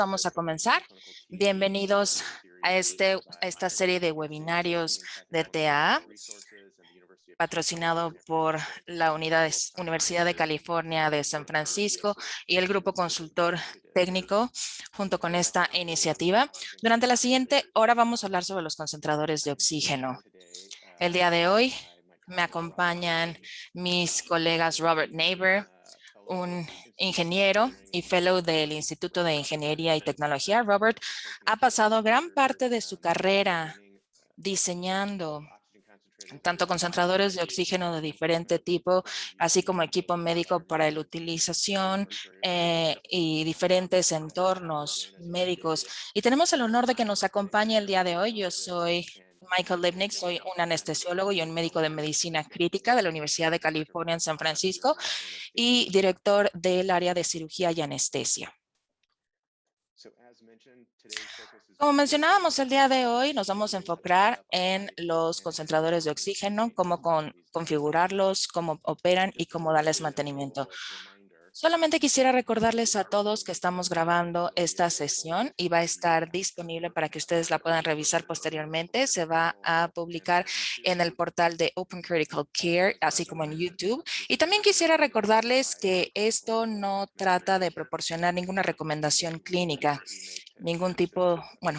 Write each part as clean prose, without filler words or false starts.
Vamos a comenzar. Bienvenidos a esta serie de webinarios de TAA, patrocinado por la Universidad de California de San Francisco y el Grupo Consultor Técnico, junto con esta iniciativa. Durante la siguiente hora vamos a hablar sobre los concentradores de oxígeno. El día de hoy me acompañan mis colegas Robert Neighbor, un ingeniero y fellow del Instituto de Ingeniería y Tecnología. Robert ha pasado gran parte de su carrera diseñando tanto concentradores de oxígeno de diferente tipo, así como equipo médico para la utilización y diferentes entornos médicos. Y tenemos el honor de que nos acompañe el día de hoy. Yo soy Michael Lipnick, soy un anestesiólogo y un médico de medicina crítica de la Universidad de California en San Francisco y director del área de cirugía y anestesia. Como mencionábamos el día de hoy, nos vamos a enfocar en los concentradores de oxígeno, cómo configurarlos, cómo operan y cómo darles mantenimiento. Solamente quisiera recordarles a todos que estamos grabando esta sesión y va a estar disponible para que ustedes la puedan revisar posteriormente. Se va a publicar en el portal de Open Critical Care, así como en YouTube. Y también quisiera recordarles que esto no trata de proporcionar ninguna recomendación clínica,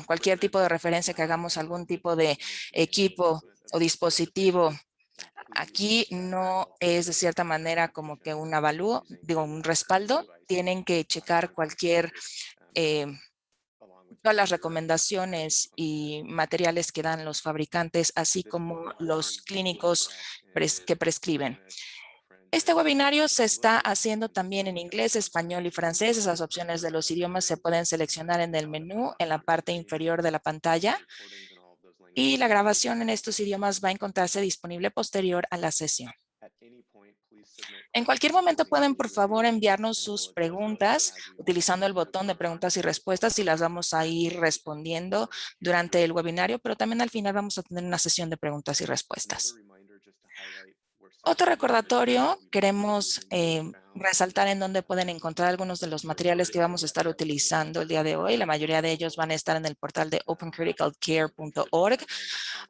cualquier tipo de referencia que hagamos a algún tipo de equipo o dispositivo. Aquí no es de cierta manera como que un avalúo, un respaldo. Tienen que checar todas las recomendaciones y materiales que dan los fabricantes, así como los clínicos que prescriben. Este webinario se está haciendo también en inglés, español y francés. Esas opciones de los idiomas se pueden seleccionar en el menú en la parte inferior de la pantalla. Y la grabación en estos idiomas va a encontrarse disponible posterior a la sesión. En cualquier momento pueden, por favor, enviarnos sus preguntas utilizando el botón de preguntas y respuestas y las vamos a ir respondiendo durante el webinario, pero también al final vamos a tener una sesión de preguntas y respuestas. Otro recordatorio, queremos resaltar en dónde pueden encontrar algunos de los materiales que vamos a estar utilizando el día de hoy. La mayoría de ellos van a estar en el portal de opencriticalcare.org.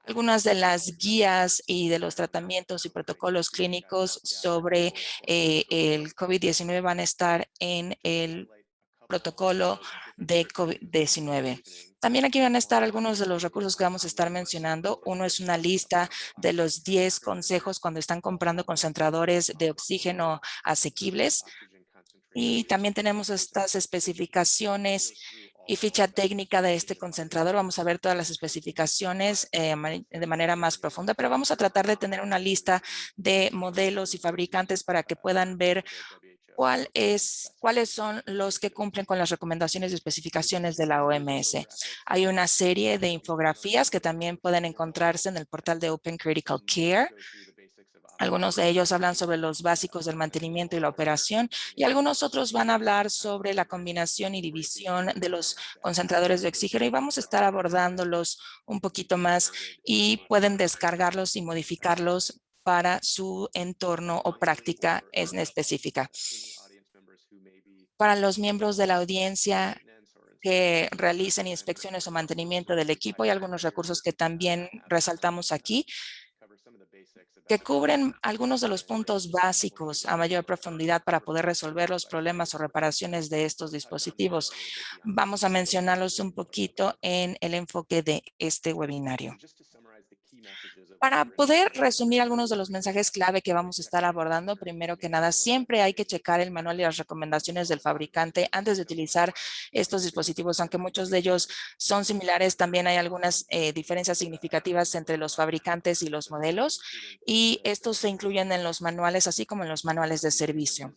Algunas de las guías y de los tratamientos y protocolos clínicos sobre el COVID-19 van a estar en el protocolo de COVID-19. También aquí van a estar algunos de los recursos que vamos a estar mencionando. Uno es una lista de los 10 consejos cuando están comprando concentradores de oxígeno asequibles. Y también tenemos estas especificaciones y ficha técnica de este concentrador. Vamos a ver todas las especificaciones de manera más profunda, pero vamos a tratar de tener una lista de modelos y fabricantes para que puedan ver cuáles son los que cumplen con las recomendaciones y especificaciones de la OMS. Hay una serie de infografías que también pueden encontrarse en el portal de Open Critical Care. Algunos de ellos hablan sobre los básicos del mantenimiento y la operación y algunos otros van a hablar sobre la combinación y división de los concentradores de oxígeno y vamos a estar abordándolos un poquito más y pueden descargarlos y modificarlos para su entorno o práctica específica. Para los miembros de la audiencia que realicen inspecciones o mantenimiento del equipo, hay algunos recursos que también resaltamos aquí, que cubren algunos de los puntos básicos a mayor profundidad para poder resolver los problemas o reparaciones de estos dispositivos. Vamos a mencionarlos un poquito en el enfoque de este webinario. Para poder resumir algunos de los mensajes clave que vamos a estar abordando, primero que nada, siempre hay que checar el manual y las recomendaciones del fabricante antes de utilizar estos dispositivos, aunque muchos de ellos son similares, también hay algunas diferencias significativas entre los fabricantes y los modelos, y estos se incluyen en los manuales, así como en los manuales de servicio.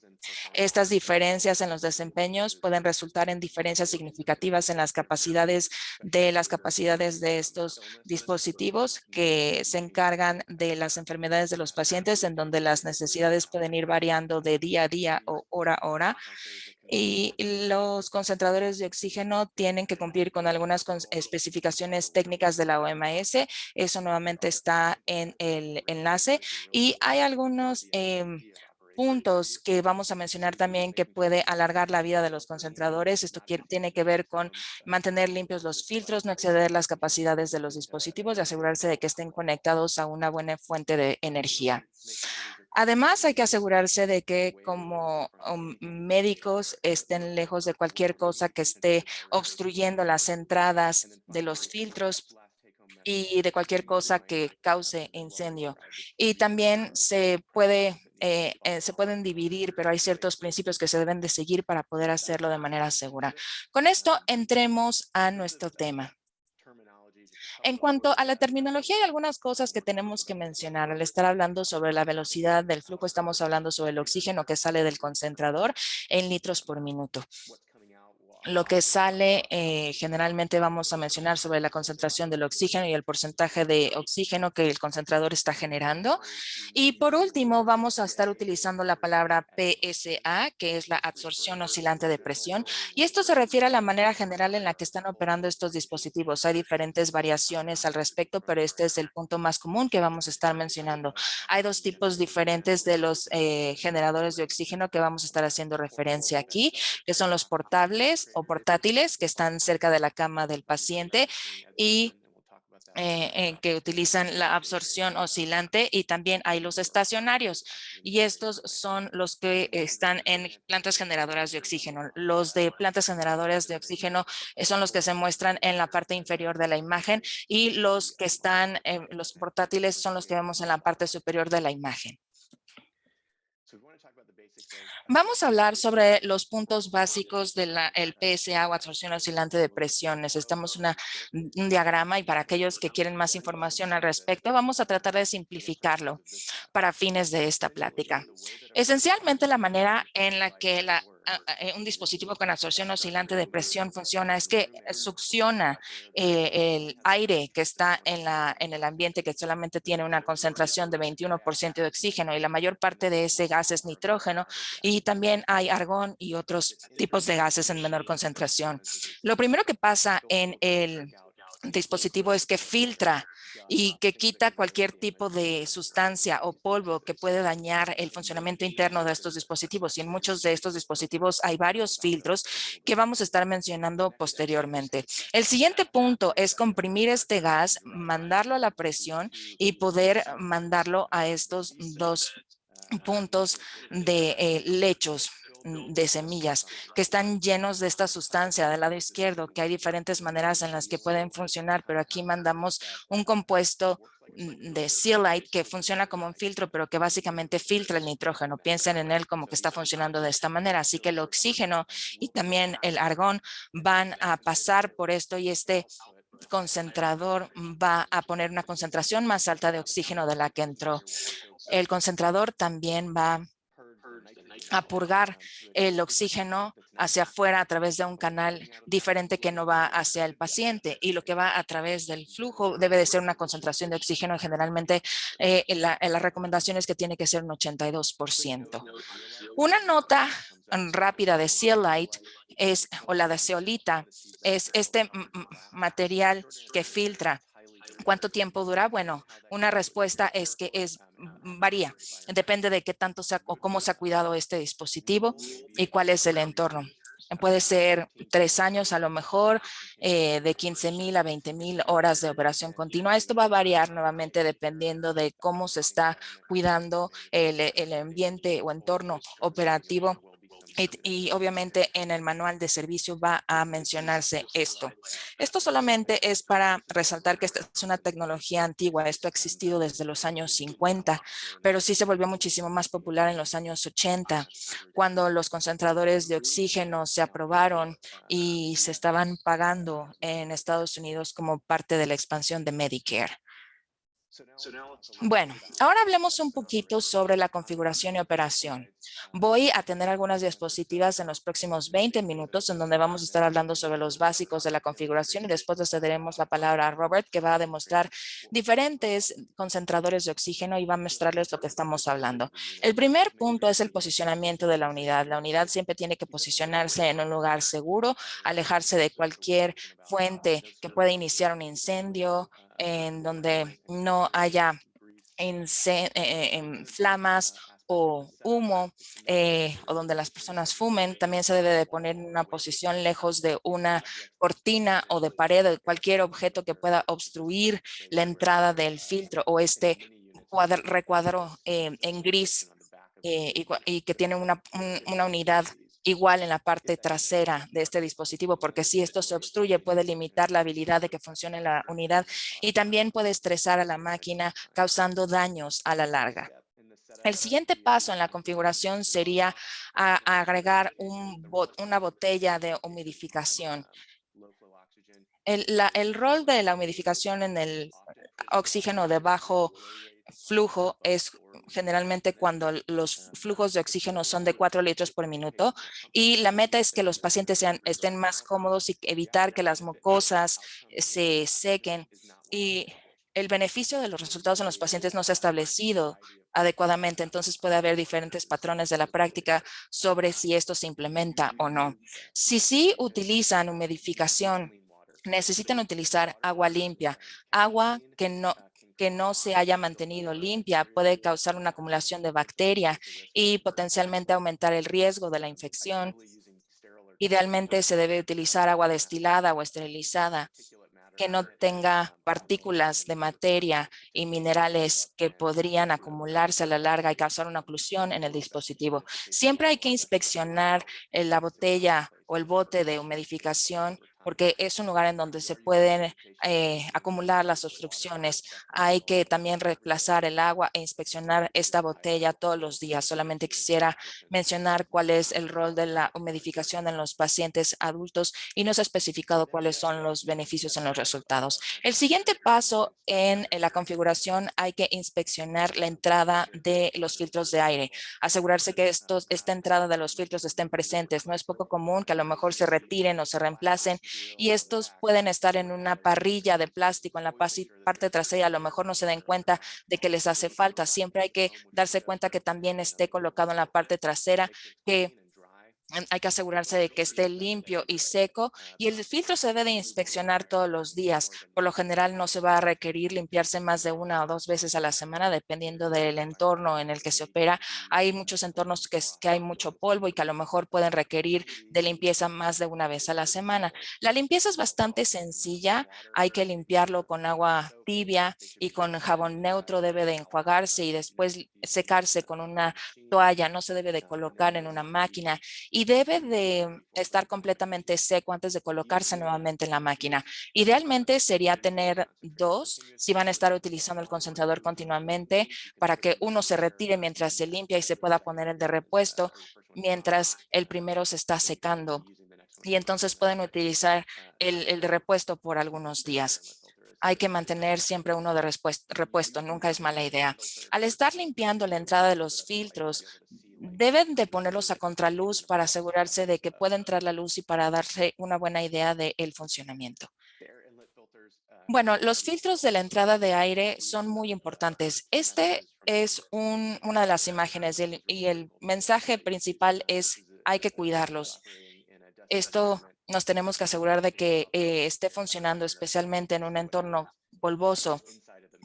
Estas diferencias en los desempeños pueden resultar en diferencias significativas en las capacidades de estos dispositivos que se encargan de las enfermedades de los pacientes, en donde las necesidades pueden ir variando de día a día o hora a hora. Y los concentradores de oxígeno tienen que cumplir con algunas especificaciones técnicas de la OMS. Eso nuevamente está en el enlace. Y hay algunos puntos que vamos a mencionar también que puede alargar la vida de los concentradores. Esto tiene que ver con mantener limpios los filtros, no exceder las capacidades de los dispositivos y asegurarse de que estén conectados a una buena fuente de energía. Además, hay que asegurarse de que como médicos estén lejos de cualquier cosa que esté obstruyendo las entradas de los filtros y de cualquier cosa que cause incendio. Y también se pueden dividir, pero hay ciertos principios que se deben de seguir para poder hacerlo de manera segura. Con esto, entremos a nuestro tema. En cuanto a la terminología, hay algunas cosas que tenemos que mencionar. Al estar hablando sobre la velocidad del flujo, estamos hablando sobre el oxígeno que sale del concentrador en litros por minuto. Lo que sale, generalmente vamos a mencionar sobre la concentración del oxígeno y el porcentaje de oxígeno que el concentrador está generando. Y por último, vamos a estar utilizando la palabra PSA, que es la absorción oscilante de presión. Y esto se refiere a la manera general en la que están operando estos dispositivos. Hay diferentes variaciones al respecto, pero este es el punto más común que vamos a estar mencionando. Hay dos tipos diferentes de los generadores de oxígeno que vamos a estar haciendo referencia aquí, que son los portables o portátiles que están cerca de la cama del paciente y que utilizan la absorción oscilante, y también hay los estacionarios, y estos son los que están en plantas generadoras de oxígeno. Los de plantas generadoras de oxígeno son los que se muestran en la parte inferior de la imagen, y los que están, los portátiles son los que vemos en la parte superior de la imagen. Vamos a hablar sobre los puntos básicos del PSA o absorción oscilante de presión. Necesitamos un diagrama, y para aquellos que quieren más información al respecto, vamos a tratar de simplificarlo para fines de esta plática. Esencialmente, la manera en la que un dispositivo con absorción oscilante de presión funciona es que succiona el aire que está en el ambiente, que solamente tiene una concentración de 21% de oxígeno, y la mayor parte de ese gas es nitrógeno, y también hay argón y otros tipos de gases en menor concentración. Lo primero que pasa en el dispositivo es que filtra y que quita cualquier tipo de sustancia o polvo que puede dañar el funcionamiento interno de estos dispositivos. Y en muchos de estos dispositivos hay varios filtros que vamos a estar mencionando posteriormente. El siguiente punto es comprimir este gas, mandarlo a la presión y poder mandarlo a estos dos puntos de lechos de semillas que están llenos de esta sustancia del lado izquierdo, que hay diferentes maneras en las que pueden funcionar, pero aquí mandamos un compuesto de zeolite que funciona como un filtro, pero que básicamente filtra el nitrógeno. Piensen en él como que está funcionando de esta manera. Así que el oxígeno y también el argón van a pasar por esto, y este concentrador va a poner una concentración más alta de oxígeno de la que entró. El concentrador también va a purgar el oxígeno hacia afuera a través de un canal diferente que no va hacia el paciente, y lo que va a través del flujo debe de ser una concentración de oxígeno, generalmente las recomendaciones que tiene que ser un 82%. Una nota rápida de zeolite o la de zeolita, es este material que filtra. ¿Cuánto tiempo dura? Bueno, una respuesta es que varía. Depende de qué tanto o cómo se ha cuidado este dispositivo y cuál es el entorno. Puede ser 3 años a lo mejor, de 15,000 a 20,000 horas de operación continua. Esto va a variar nuevamente dependiendo de cómo se está cuidando el ambiente o entorno operativo. Y obviamente en el manual de servicio va a mencionarse esto. Esto solamente es para resaltar que esta es una tecnología antigua. Esto ha existido desde los años 50, pero sí se volvió muchísimo más popular en los años 80, cuando los concentradores de oxígeno se aprobaron y se estaban pagando en Estados Unidos como parte de la expansión de Medicare. Bueno, ahora hablemos un poquito sobre la configuración y operación. Voy a tener algunas diapositivas en los próximos 20 minutos en donde vamos a estar hablando sobre los básicos de la configuración, y después le cederemos la palabra a Robert, que va a demostrar diferentes concentradores de oxígeno y va a mostrarles lo que estamos hablando. El primer punto es el posicionamiento de la unidad. La unidad siempre tiene que posicionarse en un lugar seguro, alejarse de cualquier fuente que pueda iniciar un incendio, en donde no haya flamas o humo o donde las personas fumen, también se debe de poner en una posición lejos de una cortina o de pared o cualquier objeto que pueda obstruir la entrada del filtro o este recuadro en gris y que tiene una unidad igual en la parte trasera de este dispositivo, porque si esto se obstruye puede limitar la habilidad de que funcione la unidad y también puede estresar a la máquina causando daños a la larga. El siguiente paso en la configuración sería agregar una botella de humidificación. El rol de la humidificación en el oxígeno de bajo flujo es generalmente cuando los flujos de oxígeno son de 4 litros por minuto y la meta es que los pacientes estén más cómodos y evitar que las mucosas se sequen y el beneficio de los resultados en los pacientes no se ha establecido adecuadamente, entonces puede haber diferentes patrones de la práctica sobre si esto se implementa o no. Si sí utilizan humidificación, necesitan utilizar agua limpia, agua que no se haya mantenido limpia puede causar una acumulación de bacteria y potencialmente aumentar el riesgo de la infección. Idealmente se debe utilizar agua destilada o esterilizada que no tenga partículas de materia y minerales que podrían acumularse a la larga y causar una oclusión en el dispositivo. Siempre hay que inspeccionar la botella o el bote de humidificación porque es un lugar en donde se pueden acumular las obstrucciones. Hay que también reemplazar el agua e inspeccionar esta botella todos los días. Solamente quisiera mencionar cuál es el rol de la humidificación en los pacientes adultos y no se ha especificado cuáles son los beneficios en los resultados. El siguiente paso en la configuración hay que inspeccionar la entrada de los filtros de aire, asegurarse que esta entrada de los filtros estén presentes. No es poco común que a lo mejor se retiren o se reemplacen y estos pueden estar en una parrilla de plástico en la parte trasera. A lo mejor no se den cuenta de que les hace falta. Siempre hay que darse cuenta que también esté colocado en la parte trasera, que hay que asegurarse de que esté limpio y seco y el filtro se debe de inspeccionar todos los días. Por lo general no se va a requerir limpiarse más de 1 o 2 veces a la semana dependiendo del entorno en el que se opera. Hay muchos entornos que hay mucho polvo y que a lo mejor pueden requerir de limpieza más de 1 vez a la semana. La limpieza es bastante sencilla. Hay que limpiarlo con agua tibia y con jabón neutro debe de enjuagarse y después secarse con una toalla. No se debe de colocar en una máquina y debe de estar completamente seco antes de colocarse nuevamente en la máquina. Idealmente sería tener dos si van a estar utilizando el concentrador continuamente para que uno se retire mientras se limpia y se pueda poner el de repuesto mientras el primero se está secando. Y entonces pueden utilizar el de repuesto por algunos días. Hay que mantener siempre uno de repuesto, nunca es mala idea. Al estar limpiando la entrada de los filtros, deben de ponerlos a contraluz para asegurarse de que pueda entrar la luz y para darse una buena idea del funcionamiento. Bueno, los filtros de la entrada de aire son muy importantes. Este es una de las imágenes y el mensaje principal es hay que cuidarlos. Esto nos tenemos que asegurar de que esté funcionando, especialmente en un entorno polvoso,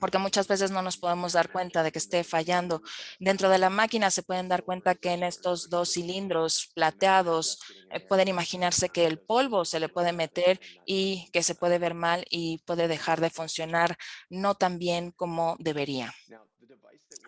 porque muchas veces no nos podemos dar cuenta de que esté fallando. Dentro de la máquina se pueden dar cuenta que en estos dos cilindros plateados pueden imaginarse que el polvo se le puede meter y que se puede ver mal y puede dejar de funcionar no tan bien como debería.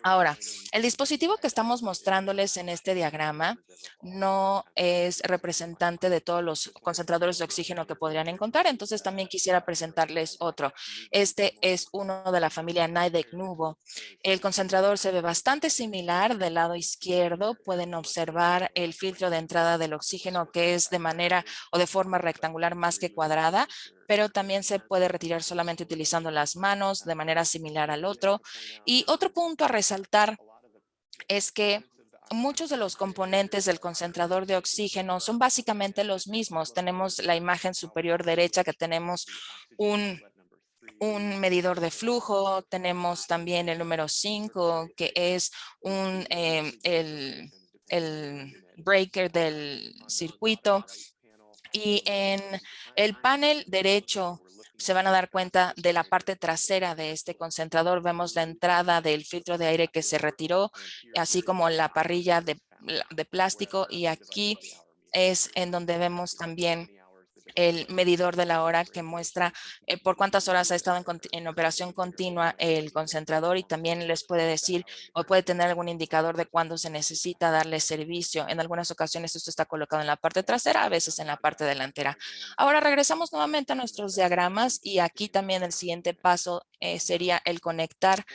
Ahora, el dispositivo que estamos mostrándoles en este diagrama no es representante de todos los concentradores de oxígeno que podrían encontrar, entonces también quisiera presentarles otro. Este es uno de la familia Nidec Nuvo. El concentrador se ve bastante similar del lado izquierdo. Pueden observar el filtro de entrada del oxígeno que es de manera o de forma rectangular más que cuadrada, pero también se puede retirar solamente utilizando las manos de manera similar al otro. Y otro punto a resaltar es que muchos de los componentes del concentrador de oxígeno son básicamente los mismos. Tenemos la imagen superior derecha que tenemos un, un medidor de flujo, tenemos también el número 5 que es el breaker del circuito y en el panel derecho se van a dar cuenta de la parte trasera de este concentrador. Vemos la entrada del filtro de aire que se retiró, así como la parrilla de plástico, y aquí es en donde vemos también el medidor de la hora que muestra por cuántas horas ha estado en operación continua el concentrador, y también les puede decir o puede tener algún indicador de cuándo se necesita darle servicio. En algunas ocasiones esto está colocado en la parte trasera, a veces en la parte delantera. Ahora regresamos nuevamente a nuestros diagramas, y aquí también el siguiente paso sería el conectar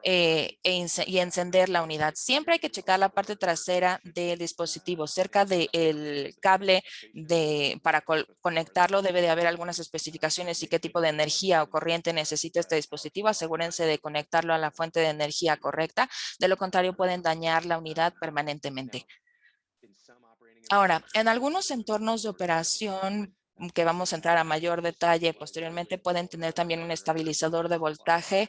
y encender la unidad. Siempre hay que checar la parte trasera del dispositivo. Cerca del cable para conectarlo debe de haber algunas especificaciones y qué tipo de energía o corriente necesita este dispositivo. Asegúrense de conectarlo a la fuente de energía correcta. De lo contrario, pueden dañar la unidad permanentemente. Ahora, en algunos entornos de operación que vamos a entrar a mayor detalle posteriormente, pueden tener también un estabilizador de voltaje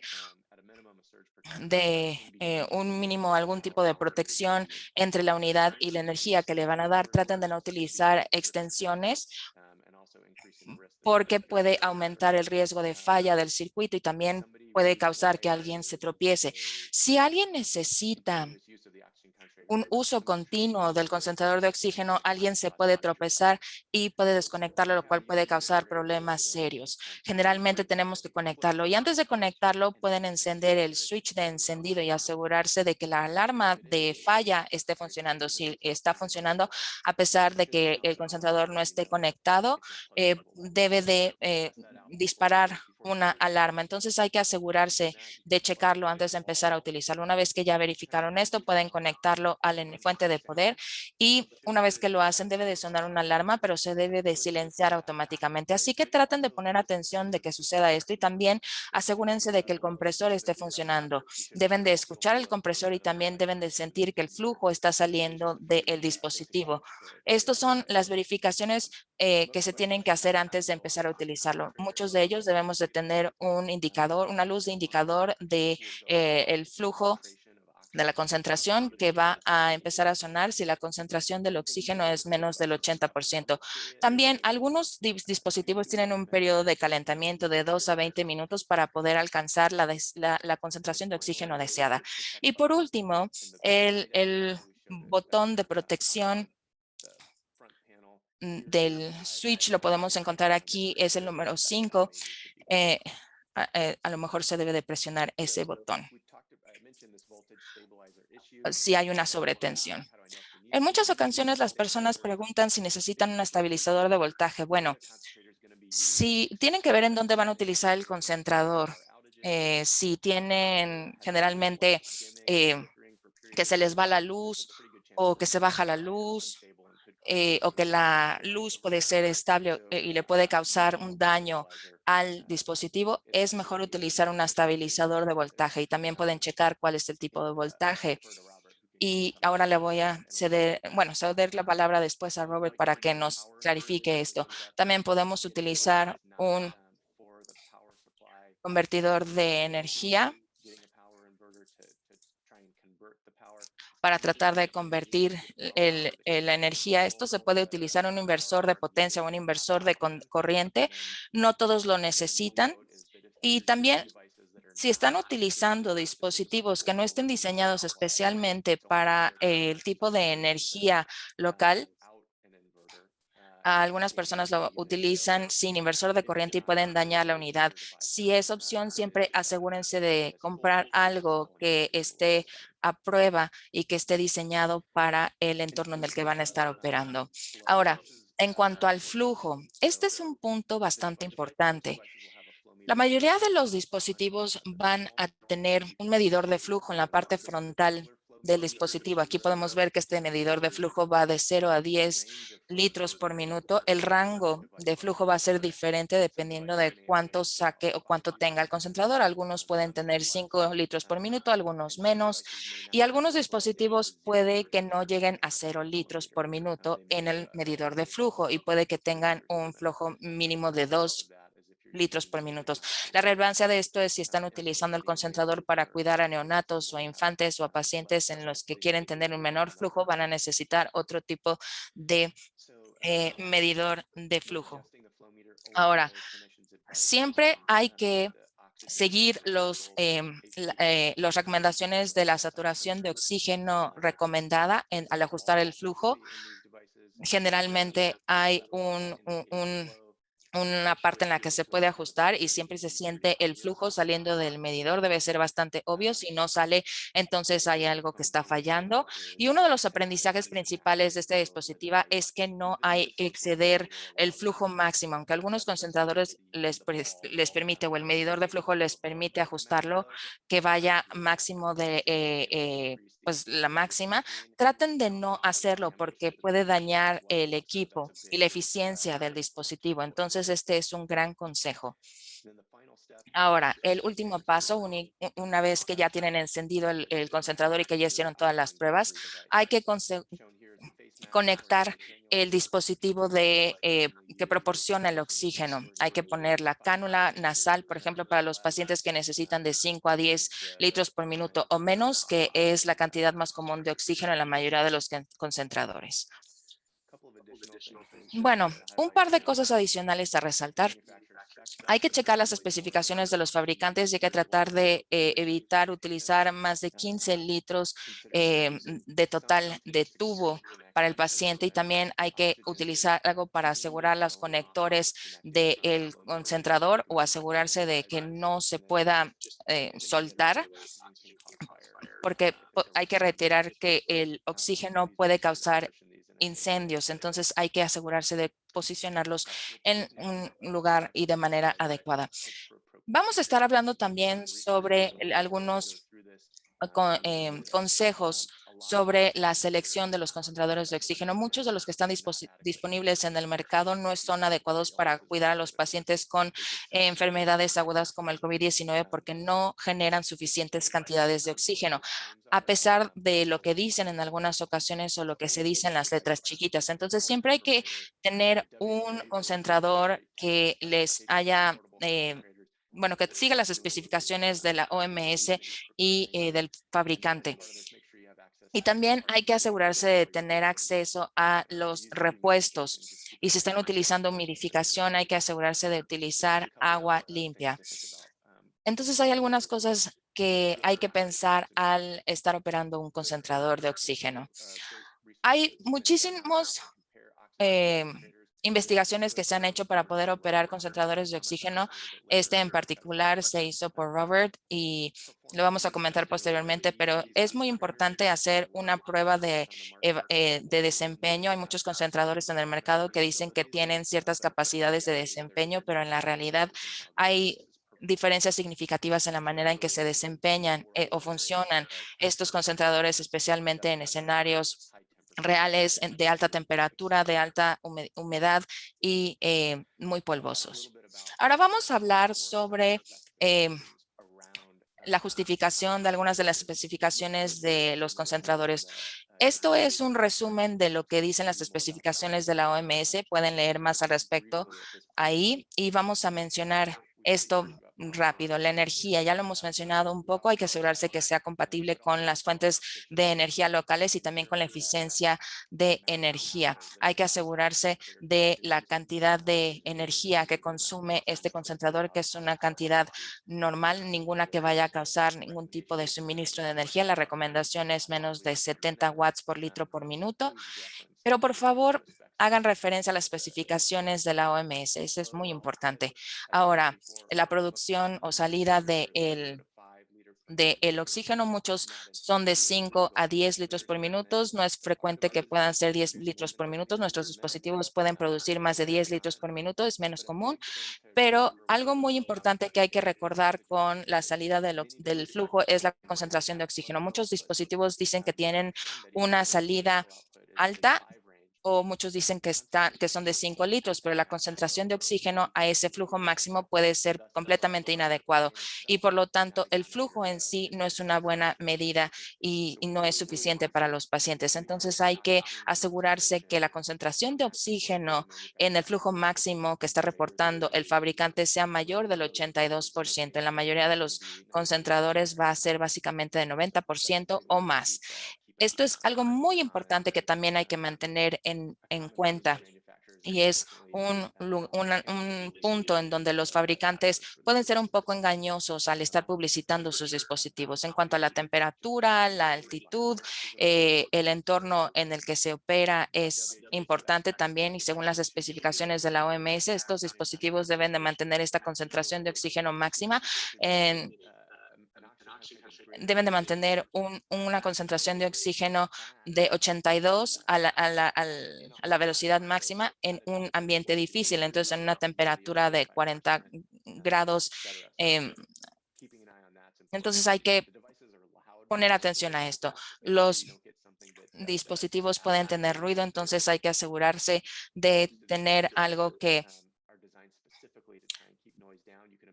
de un mínimo, algún tipo de protección entre la unidad y la energía que le van a dar. Traten de no utilizar extensiones porque puede aumentar el riesgo de falla del circuito y también puede causar que alguien se tropiece. Si alguien necesita un uso continuo del concentrador de oxígeno, alguien se puede tropezar y puede desconectarlo, lo cual puede causar problemas serios. Generalmente tenemos que conectarlo, y antes de conectarlo pueden encender el switch de encendido y asegurarse de que la alarma de falla esté funcionando. Si está funcionando, a pesar de que el concentrador no esté conectado, debe de disparar una alarma. Entonces hay que asegurarse de checarlo antes de empezar a utilizarlo. Una vez que ya verificaron esto, pueden conectarlo a la fuente de poder, y una vez que lo hacen debe de sonar una alarma, pero se debe de silenciar automáticamente. Así que traten de poner atención de que suceda esto, y también asegúrense de que el compresor esté funcionando. Deben de escuchar el compresor y también deben de sentir que el flujo está saliendo del dispositivo. Estas son las verificaciones que se tienen que hacer antes de empezar a utilizarlo. Muchos de ellos debemos de tener un indicador, una luz de indicador de el flujo de la concentración, que va a empezar a sonar si la concentración del oxígeno es menos del 80%. También algunos dispositivos tienen un periodo de calentamiento de 2 a 20 minutos para poder alcanzar la concentración de oxígeno deseada. Y por último, el botón de protección del switch lo podemos encontrar aquí, es el número 5. Eh, a lo mejor se debe de presionar ese botón si hay una sobretensión. En muchas ocasiones las personas preguntan si necesitan un estabilizador de voltaje. Bueno, si tienen que ver en dónde van a utilizar el concentrador, si tienen generalmente que se les va la luz o que se baja la luz, o que la luz puede ser estable y le puede causar un daño al dispositivo, es mejor utilizar un estabilizador de voltaje, y también pueden checar cuál es el tipo de voltaje. Y ahora le voy a ceder, bueno, ceder la palabra después a Robert para que nos clarifique esto. También podemos utilizar un convertidor de energía para tratar de convertir la energía. Esto se puede utilizar un inversor de potencia o un inversor de corriente. No todos lo necesitan. Y también, si están utilizando dispositivos que no estén diseñados especialmente para el tipo de energía local, algunas personas lo utilizan sin inversor de corriente y pueden dañar la unidad. Si es opción, siempre asegúrense de comprar algo que esté a prueba y que esté diseñado para el entorno en el que van a estar operando. Ahora, en cuanto al flujo, este es un punto bastante importante. La mayoría de los dispositivos van a tener un medidor de flujo en la parte frontal del dispositivo. Aquí podemos ver que este medidor de flujo va de 0 a 10 litros por minuto. El rango de flujo va a ser diferente dependiendo de cuánto saque o cuánto tenga el concentrador. Algunos pueden tener 5 litros por minuto, algunos menos, y algunos dispositivos puede que no lleguen a 0 litros por minuto en el medidor de flujo, y puede que tengan un flujo mínimo de 2 litros por minuto. La relevancia de esto es si están utilizando el concentrador para cuidar a neonatos o a infantes o a pacientes en los que quieren tener un menor flujo, van a necesitar otro tipo de medidor de flujo. Ahora, Siempre hay que seguir las recomendaciones de la saturación de oxígeno recomendada al ajustar el flujo. Generalmente hay una parte en la que se puede ajustar y siempre se siente el flujo saliendo del medidor. Debe ser bastante obvio. Si no sale, entonces hay algo que está fallando. Y uno de los aprendizajes principales de este dispositivo es que no hay que exceder el flujo máximo, aunque algunos concentradores les permite, o el medidor de flujo les permite ajustarlo, que vaya máximo de pues la máxima. Traten de no hacerlo porque puede dañar el equipo y la eficiencia del dispositivo. Entonces, este es un gran consejo. Ahora, el último paso, una vez que ya tienen encendido el concentrador y que ya hicieron todas las pruebas, hay que conectar el dispositivo que proporciona el oxígeno. Hay que poner la cánula nasal, por ejemplo, para los pacientes que necesitan de 5 a 10 litros por minuto o menos, que es la cantidad más común de oxígeno en la mayoría de los concentradores. Bueno, un par de cosas adicionales a resaltar. Hay que checar las especificaciones de los fabricantes y hay que tratar de evitar utilizar más de 15 litros de total de tubo para el paciente, y también hay que utilizar algo para asegurar los conectores del concentrador o asegurarse de que no se pueda soltar, porque hay que reiterar que el oxígeno puede causar incendios. Entonces hay que asegurarse de posicionarlos en un lugar y de manera adecuada. Vamos a estar hablando también sobre algunos consejos sobre la selección de los concentradores de oxígeno. Muchos de los que están disponibles en el mercado no son adecuados para cuidar a los pacientes con enfermedades agudas como el COVID-19 porque no generan suficientes cantidades de oxígeno, a pesar de lo que dicen en algunas ocasiones o lo que se dice en las letras chiquitas. Entonces, siempre hay que tener un concentrador que les haya bueno, que siga las especificaciones de la OMS y del fabricante. Y también hay que asegurarse de tener acceso a los repuestos. Y si están utilizando humidificación, hay que asegurarse de utilizar agua limpia. Entonces hay algunas cosas que hay que pensar al estar operando un concentrador de oxígeno. Hay muchísimos eh, investigaciones que se han hecho para poder operar concentradores de oxígeno. Este en particular se hizo por Robert y lo vamos a comentar posteriormente, pero es muy importante hacer una prueba de desempeño. Hay muchos concentradores en el mercado que dicen que tienen ciertas capacidades de desempeño, pero en la realidad hay diferencias significativas en la manera en que se desempeñan o funcionan estos concentradores, especialmente en escenarios reales de alta temperatura, de alta humedad y muy polvosos. Ahora vamos a hablar sobre eh, la justificación de algunas de las especificaciones de los concentradores. Esto es un resumen de lo que dicen las especificaciones de la OMS. Pueden leer más al respecto ahí y vamos a mencionar esto rápido. La energía, ya lo hemos mencionado un poco, hay que asegurarse que sea compatible con las fuentes de energía locales y también con la eficiencia de energía. Hay que asegurarse de la cantidad de energía que consume este concentrador, que es una cantidad normal, ninguna que vaya a causar ningún tipo de suministro de energía. La recomendación es menos de 70 watts por litro por minuto, pero por favor hagan referencia a las especificaciones de la OMS. Eso es muy importante. Ahora, la producción o salida del oxígeno, muchos son de 5 a 10 litros por minuto. No es frecuente que puedan ser 10 litros por minuto. Nuestros dispositivos pueden producir más de 10 litros por minuto, es menos común. Pero algo muy importante que hay que recordar con la salida del flujo es la concentración de oxígeno. Muchos dispositivos dicen que tienen una salida alta o muchos dicen que son de 5 litros, pero la concentración de oxígeno a ese flujo máximo puede ser completamente inadecuado y por lo tanto el flujo en sí no es una buena medida y no es suficiente para los pacientes. Entonces hay que asegurarse que la concentración de oxígeno en el flujo máximo que está reportando el fabricante sea mayor del 82%. En la mayoría de los concentradores va a ser básicamente de 90% o más. Esto es algo muy importante que también hay que mantener en cuenta. y es un punto en donde los fabricantes pueden ser un poco engañosos al estar publicitando sus dispositivos. En cuanto a la temperatura, la altitud, el entorno en el que se opera es importante también, y según las especificaciones de la OMS, estos dispositivos deben de mantener esta concentración de oxígeno máxima deben de mantener una concentración de oxígeno de 82 a la velocidad máxima en un ambiente difícil. Entonces, en una temperatura de 40 grados, em, entonces hay que poner atención a esto. Los dispositivos pueden tener ruido, entonces hay que asegurarse de tener algo que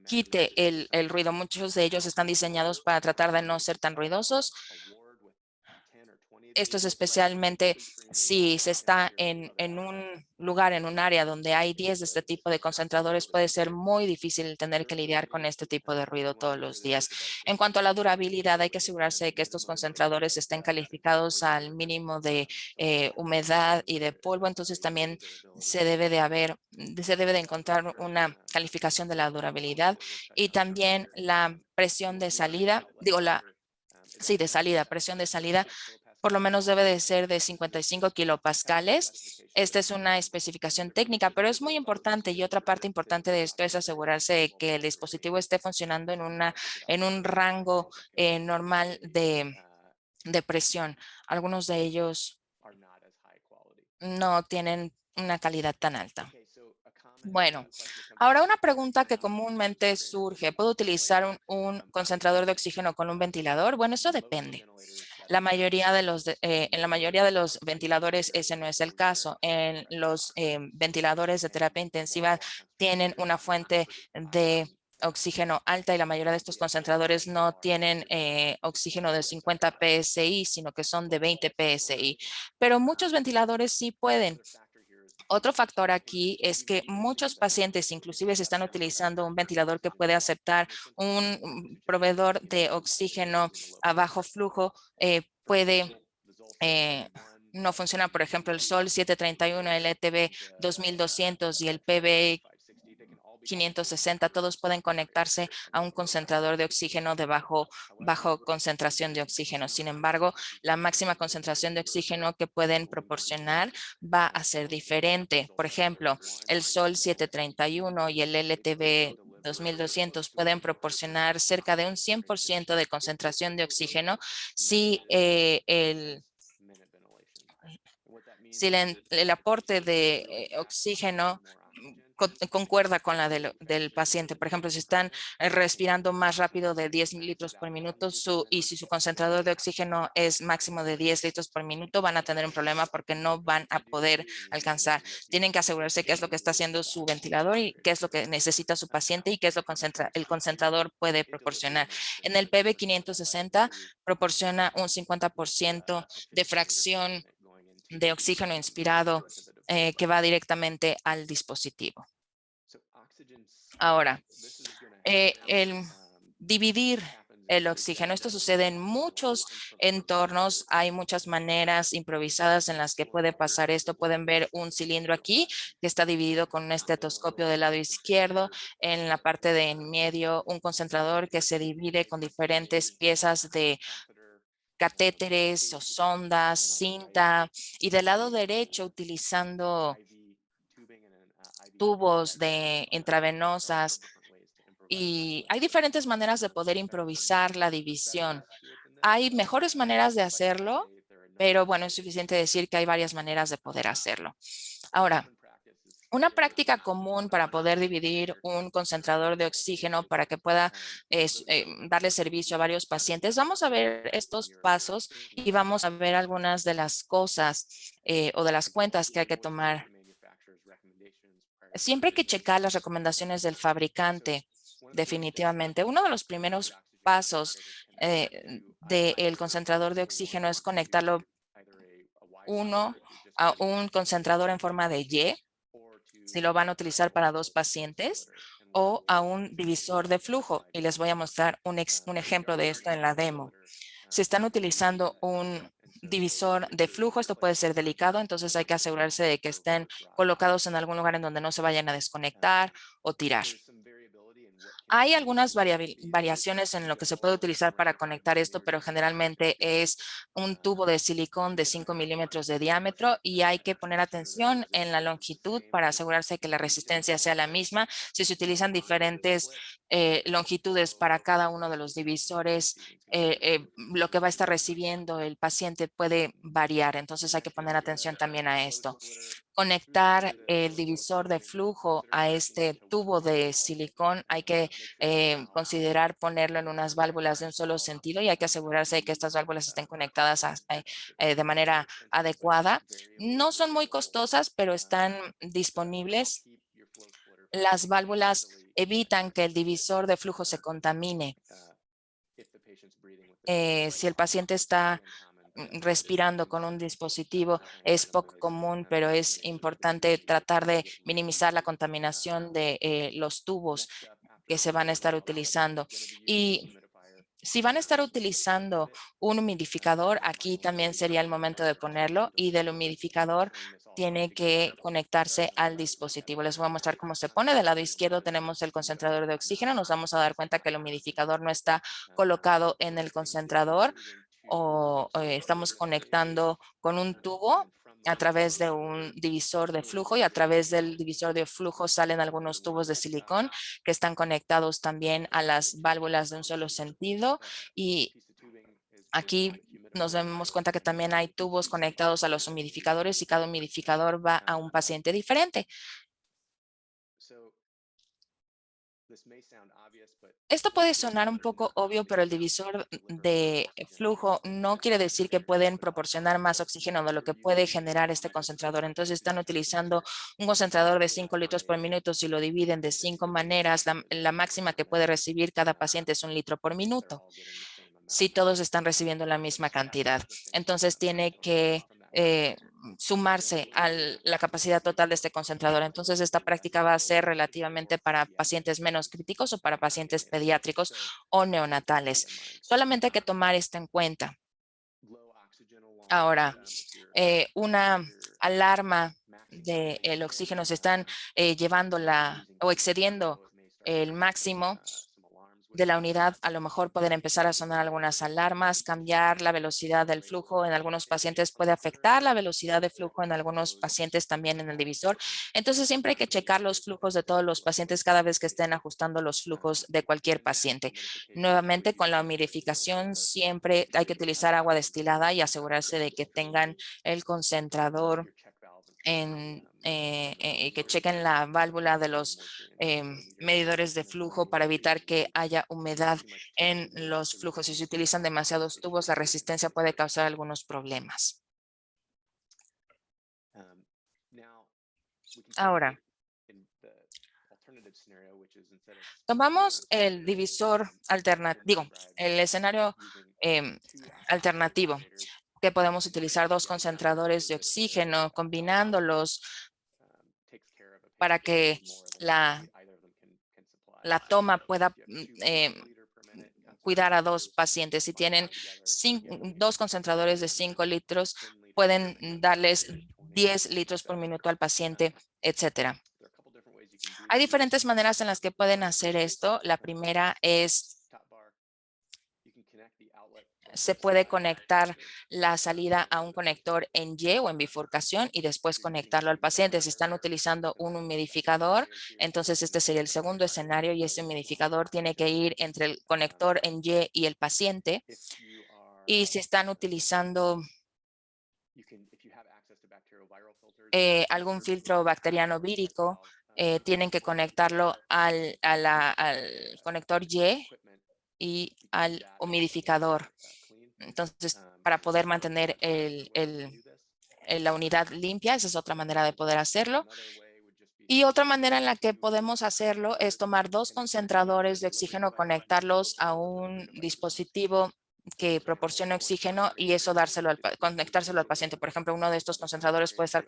quite el ruido. Muchos de ellos están diseñados para tratar de no ser tan ruidosos. Esto es especialmente si se está en un lugar, en un área donde hay 10 de este tipo de concentradores, puede ser muy difícil tener que lidiar con este tipo de ruido todos los días. En cuanto a la durabilidad, hay que asegurarse de que estos concentradores estén calificados al mínimo de humedad y de polvo. Entonces también se debe de encontrar una calificación de la durabilidad y también la presión de salida, de salida, presión de salida por lo menos debe de ser de 55 kilopascales. Esta es una especificación técnica, pero es muy importante, y otra parte importante de esto es asegurarse de que el dispositivo esté funcionando en un rango normal de presión. Algunos de ellos no tienen una calidad tan alta. Bueno, ahora una pregunta que comúnmente surge, ¿puedo utilizar un concentrador de oxígeno con un ventilador? Bueno, eso depende. En la mayoría de los ventiladores ese no es el caso. En los ventiladores de terapia intensiva tienen una fuente de oxígeno alta, y la mayoría de estos concentradores no tienen oxígeno de 50 PSI, sino que son de 20 PSI. Pero muchos ventiladores sí pueden. Otro factor aquí es que muchos pacientes inclusive se están utilizando un ventilador que puede aceptar un proveedor de oxígeno a bajo flujo, puede no funciona. Por ejemplo, el Sol 731, el ETB 2200 y el PB 560, todos pueden conectarse a un concentrador de oxígeno de bajo concentración de oxígeno. Sin embargo, la máxima concentración de oxígeno que pueden proporcionar va a ser diferente. Por ejemplo, el Sol 731 y el LTB 2200 pueden proporcionar cerca de un 100% de concentración de oxígeno si el aporte de oxígeno concuerda con la del paciente. Por ejemplo, si están respirando más rápido de 10 litros por minuto y si su concentrador de oxígeno es máximo de 10 litros por minuto, van a tener un problema porque no van a poder alcanzar. Tienen que asegurarse qué es lo que está haciendo su ventilador y qué es lo que necesita su paciente y qué es lo que el concentrador puede proporcionar. En el PB 560 proporciona un 50% de fracción de oxígeno inspirado que va directamente al dispositivo. Ahora, el dividir el oxígeno. Esto sucede en muchos entornos. Hay muchas maneras improvisadas en las que puede pasar esto. Pueden ver un cilindro aquí que está dividido con un estetoscopio del lado izquierdo. En la parte de en medio, un concentrador que se divide con diferentes piezas de catéteres o sondas, cinta, y del lado derecho utilizando tubos de intravenosas. Y hay diferentes maneras de poder improvisar la división. Hay mejores maneras de hacerlo, pero bueno, es suficiente decir que hay varias maneras de poder hacerlo. Ahora, una práctica común para poder dividir un concentrador de oxígeno para que pueda darle servicio a varios pacientes. Vamos a ver estos pasos y vamos a ver algunas de las cosas o de las cuentas que hay que tomar. Siempre hay que checar las recomendaciones del fabricante, definitivamente. Uno de los primeros pasos del concentrador de oxígeno es conectarlo a un concentrador en forma de Y, si lo van a utilizar para dos pacientes, o a un divisor de flujo. Y les voy a mostrar un ejemplo de esto en la demo. Si están utilizando un divisor de flujo. Esto puede ser delicado, entonces hay que asegurarse de que estén colocados en algún lugar en donde no se vayan a desconectar o tirar. Hay algunas variaciones en lo que se puede utilizar para conectar esto, pero generalmente es un tubo de silicón de 5 milímetros de diámetro y hay que poner atención en la longitud para asegurarse que la resistencia sea la misma. Si se utilizan diferentes longitudes para cada uno de los divisores, lo que va a estar recibiendo el paciente puede variar. Entonces hay que poner atención también a esto. Conectar el divisor de flujo a este tubo de silicón, hay que considerar ponerlo en unas válvulas de un solo sentido y hay que asegurarse de que estas válvulas estén conectadas de manera adecuada. No son muy costosas, pero están disponibles. Las válvulas evitan que el divisor de flujo se contamine. Si el paciente está respirando con un dispositivo es poco común, pero es importante tratar de minimizar la contaminación de los tubos que se van a estar utilizando. Y si van a estar utilizando un humidificador, aquí también sería el momento de ponerlo y del humidificador tiene que conectarse al dispositivo. Les voy a mostrar cómo se pone. Del lado izquierdo tenemos el concentrador de oxígeno. Nos vamos a dar cuenta que el humidificador no está colocado en el concentrador o estamos conectando con un tubo a través de un divisor de flujo y a través del divisor de flujo salen algunos tubos de silicón que están conectados también a las válvulas de un solo sentido y aquí nos damos cuenta que también hay tubos conectados a los humidificadores y cada humidificador va a un paciente diferente. Esto puede sonar un poco obvio, pero el divisor de flujo no quiere decir que pueden proporcionar más oxígeno de lo que puede generar este concentrador. Entonces están utilizando un concentrador de 5 litros por minuto. Si lo dividen de 5 maneras, la máxima que puede recibir cada paciente es 1 litro por minuto. Si todos están recibiendo la misma cantidad. Entonces tiene que sumarse a la capacidad total de este concentrador. Entonces, esta práctica va a ser relativamente para pacientes menos críticos o para pacientes pediátricos o neonatales. Solamente hay que tomar esto en cuenta. Ahora, una alarma del oxígeno se están llevando o excediendo el máximo de la unidad, a lo mejor pueden empezar a sonar algunas alarmas, cambiar la velocidad del flujo en algunos pacientes puede afectar la velocidad de flujo en algunos pacientes también en el divisor. Entonces siempre hay que checar los flujos de todos los pacientes cada vez que estén ajustando los flujos de cualquier paciente. Nuevamente con la humidificación siempre hay que utilizar agua destilada y asegurarse de que tengan el concentrador que chequen la válvula de los medidores de flujo para evitar que haya humedad en los flujos. Si se utilizan demasiados tubos, la resistencia puede causar algunos problemas. Ahora, tomamos el divisor alternativo, el escenario alternativo, que podemos utilizar dos concentradores de oxígeno, combinándolos para que la toma pueda cuidar a dos pacientes. Si tienen dos concentradores de 5 litros, pueden darles 10 litros por minuto al paciente, etcétera. Hay diferentes maneras en las que pueden hacer esto. La primera es se puede conectar la salida a un conector en Y o en bifurcación y después conectarlo al paciente. Si están utilizando un humidificador, entonces este sería el segundo escenario y ese humidificador tiene que ir entre el conector en Y y el paciente. Y si están utilizando algún filtro bacteriano vírico, tienen que conectarlo al conector y al humidificador. Entonces, para poder mantener la unidad limpia, esa es otra manera de poder hacerlo. Y otra manera en la que podemos hacerlo es tomar dos concentradores de oxígeno, conectarlos a un dispositivo que proporcione oxígeno y eso conectárselo al paciente. Por ejemplo, uno de estos concentradores puede estar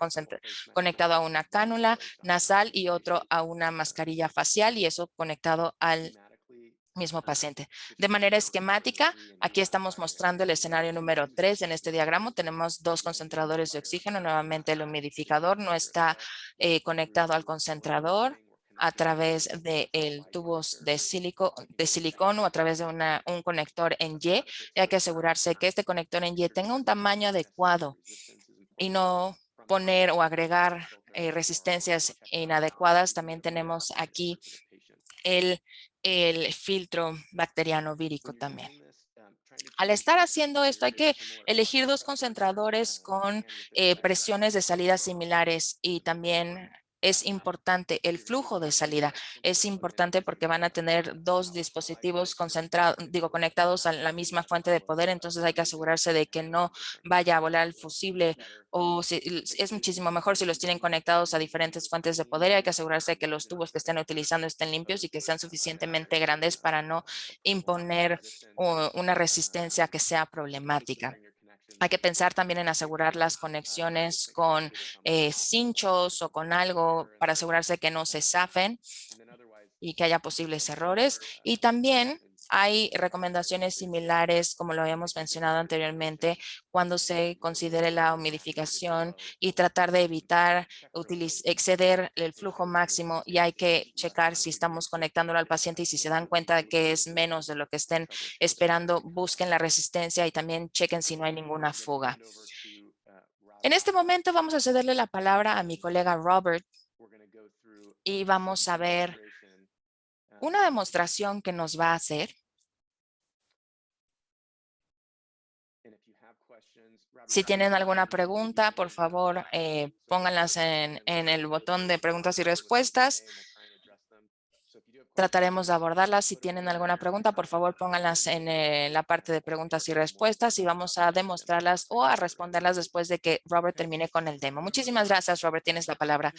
conectado a una cánula nasal y otro a una mascarilla facial y eso conectado al mismo paciente. De manera esquemática, aquí estamos mostrando el escenario número 3 en este diagrama. Tenemos dos concentradores de oxígeno. Nuevamente el humidificador no está conectado al concentrador a través de tubos de silicón o a través de un conector en Y. Y hay que asegurarse que este conector en Y tenga un tamaño adecuado y no poner o agregar resistencias inadecuadas. También tenemos aquí el, el filtro bacteriano vírico también. Al estar haciendo esto, hay que elegir dos concentradores con presiones de salida similares y también es importante el flujo de salida. Es importante porque van a tener dos dispositivos conectados a la misma fuente de poder, entonces hay que asegurarse de que no vaya a volar el fusible o es muchísimo mejor si los tienen conectados a diferentes fuentes de poder y hay que asegurarse de que los tubos que estén utilizando estén limpios y que sean suficientemente grandes para no imponer una resistencia que sea problemática. Hay que pensar también en asegurar las conexiones con cinchos o con algo para asegurarse que no se zafen y que haya posibles errores. Y también hay recomendaciones similares, como lo habíamos mencionado anteriormente, cuando se considere la humidificación y tratar de evitar exceder el flujo máximo y hay que checar si estamos conectándolo al paciente y si se dan cuenta de que es menos de lo que estén esperando, busquen la resistencia y también chequen si no hay ninguna fuga. En este momento vamos a cederle la palabra a mi colega Robert y vamos a ver una demostración que nos va a hacer. Si tienen alguna pregunta, por favor, pónganlas en el botón de preguntas y respuestas. Trataremos de abordarlas. Si tienen alguna pregunta, por favor, pónganlas en la parte de preguntas y respuestas y vamos a demostrarlas o a responderlas después de que Robert termine con el demo. Muchísimas gracias, Robert. Tienes la palabra.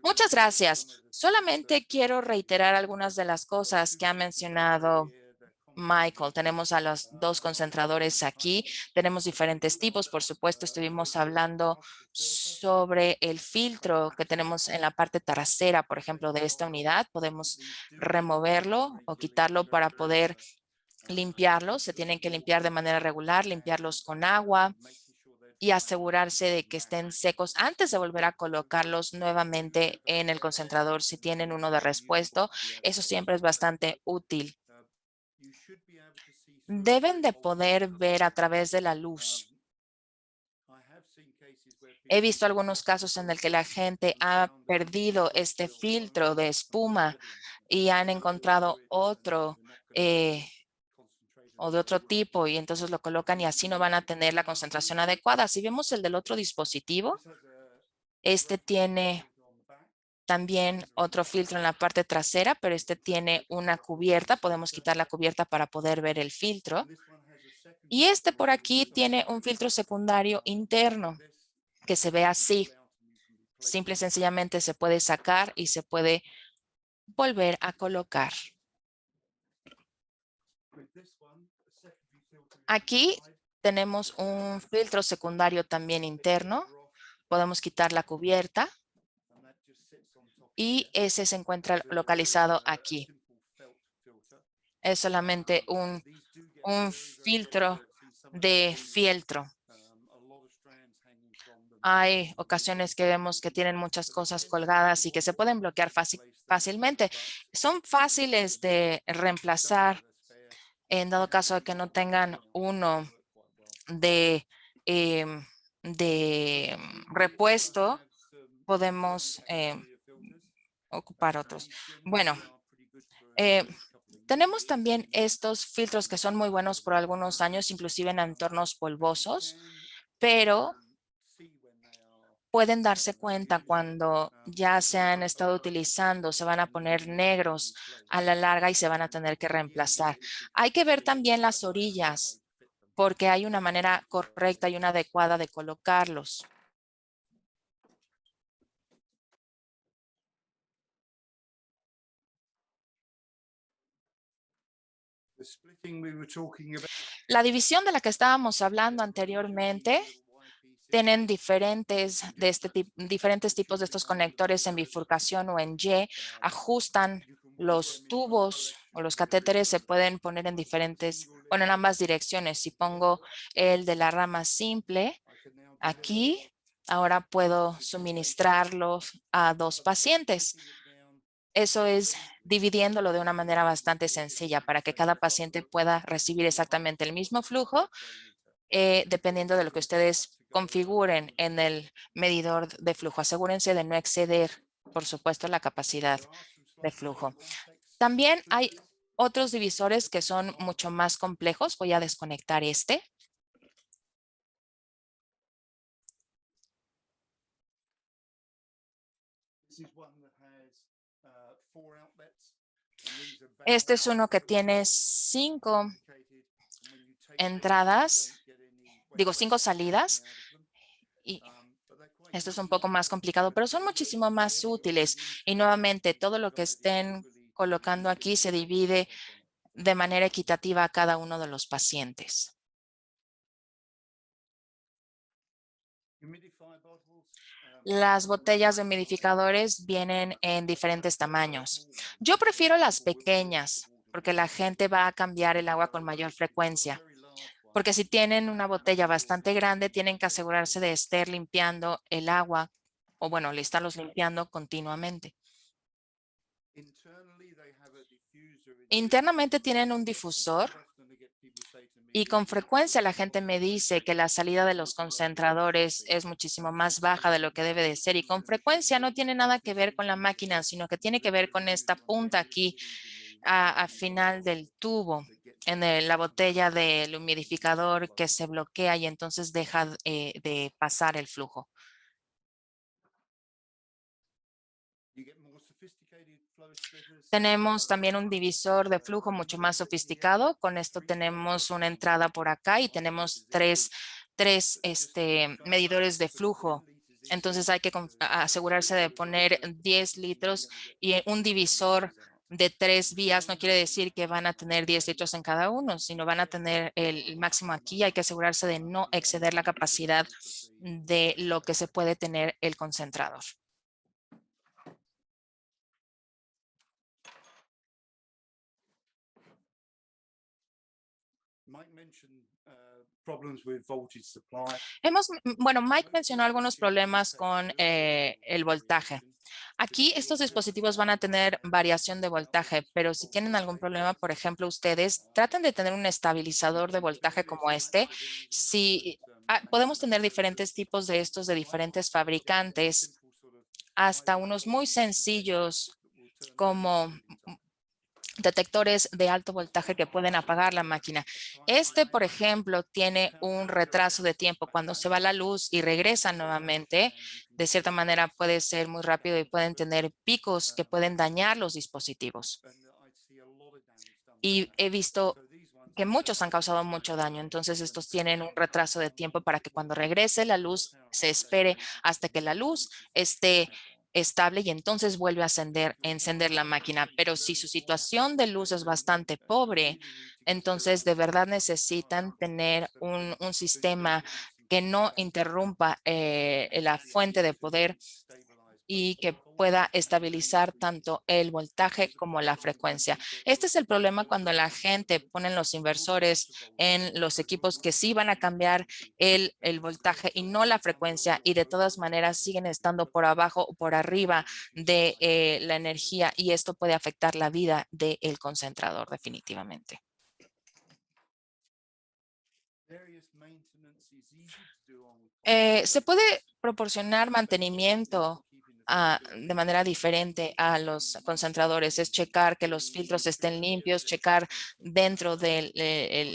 Muchas gracias. Solamente quiero reiterar algunas de las cosas que ha mencionado Michael. Tenemos a los dos concentradores aquí. Tenemos diferentes tipos. Por supuesto, estuvimos hablando sobre el filtro que tenemos en la parte trasera, por ejemplo, de esta unidad. Podemos removerlo o quitarlo para poder limpiarlos. Se tienen que limpiar de manera regular, limpiarlos con agua y asegurarse de que estén secos antes de volver a colocarlos nuevamente en el concentrador si tienen uno de repuesto. Eso siempre es bastante útil. Deben de poder ver a través de la luz. He visto algunos casos en el que la gente ha perdido este filtro de espuma y han encontrado otro o de otro tipo y entonces lo colocan y así no van a tener la concentración adecuada. Si vemos el del otro dispositivo, este tiene también otro filtro en la parte trasera, pero este tiene una cubierta. Podemos quitar la cubierta para poder ver el filtro. Y este por aquí tiene un filtro secundario interno que se ve así. Simple y sencillamente se puede sacar y se puede volver a colocar. Aquí tenemos un filtro secundario también interno. Podemos quitar la cubierta y ese se encuentra localizado aquí. Es solamente un filtro de fieltro. Hay ocasiones que vemos que tienen muchas cosas colgadas y que se pueden bloquear fácilmente. Son fáciles de reemplazar en dado caso de que no tengan uno de, em, repuesto, podemos ocupar otros. Bueno, eh, tenemos también estos filtros que son muy buenos por algunos años, inclusive en entornos polvosos, pero pueden darse cuenta cuando ya se han estado utilizando, se van a poner negros a la larga y se van a tener que reemplazar. Hay que ver también las orillas porque hay una manera correcta y una adecuada de colocarlos. La división de la que estábamos hablando anteriormente tienen diferentes tipos de estos conectores en bifurcación o en Y, ajustan Los tubos o los catéteres se pueden poner en diferentes, bueno, en ambas direcciones. Si pongo el de la rama simple aquí, ahora puedo suministrarlos a 2 pacientes. Eso es dividiéndolo de una manera bastante sencilla para que cada paciente pueda recibir exactamente el mismo flujo, dependiendo de lo que ustedes configuren en el medidor de flujo. Asegúrense de no exceder, por supuesto, la capacidad de flujo. También hay otros divisores que son mucho más complejos. Voy a desconectar este. Este es uno que tiene 5 entradas, digo 5 salidas, y esto es un poco más complicado, pero son muchísimo más útiles. Y nuevamente, todo lo que estén colocando aquí se divide de manera equitativa a cada uno de los pacientes. Las botellas de humidificadores vienen en diferentes tamaños. Yo prefiero las pequeñas porque la gente va a cambiar el agua con mayor frecuencia. Porque si tienen una botella bastante grande, tienen que asegurarse de estar limpiando el agua o bueno, le estarlos limpiando continuamente. Internamente tienen un difusor y con frecuencia la gente me dice que la salida de los concentradores es muchísimo más baja de lo que debe de ser y con frecuencia no tiene nada que ver con la máquina, sino que tiene que ver con esta punta aquí a final del tubo en la botella del humidificador que se bloquea y entonces deja de pasar el flujo. Tenemos también un divisor de flujo mucho más sofisticado. Con esto tenemos una entrada por acá y tenemos tres medidores de flujo. Entonces hay que asegurarse de poner 10 litros y un divisor de 3 vías no quiere decir que van a tener 10 litros en cada uno, sino van a tener el máximo aquí. Hay que asegurarse de no exceder la capacidad de lo que se puede tener el concentrador. Bueno, Mike mencionó algunos problemas con el voltaje. Aquí estos dispositivos van a tener variación de voltaje, pero si tienen algún problema, por ejemplo, ustedes traten de tener un estabilizador de voltaje como este. Si podemos tener diferentes tipos de estos de diferentes fabricantes, hasta unos muy sencillos como detectores de alto voltaje que pueden apagar la máquina. Este, por ejemplo, tiene un retraso de tiempo. Cuando se va la luz y regresa nuevamente, de cierta manera puede ser muy rápido y pueden tener picos que pueden dañar los dispositivos. Y he visto que muchos han causado mucho daño. Entonces, estos tienen un retraso de tiempo para que cuando regrese la luz se espere hasta que la luz esté estable y entonces vuelve a encender la máquina. Pero si su situación de luz es bastante pobre, entonces de verdad necesitan tener un sistema que no interrumpa la fuente de poder y que pueda estabilizar tanto el voltaje como la frecuencia. Este es el problema cuando la gente pone los inversores en los equipos que sí van a cambiar el voltaje y no la frecuencia y de todas maneras siguen estando por abajo o por arriba de la energía y esto puede afectar la vida del concentrador definitivamente. Se puede proporcionar mantenimiento de manera diferente a los concentradores. Es checar que los filtros estén limpios, checar dentro de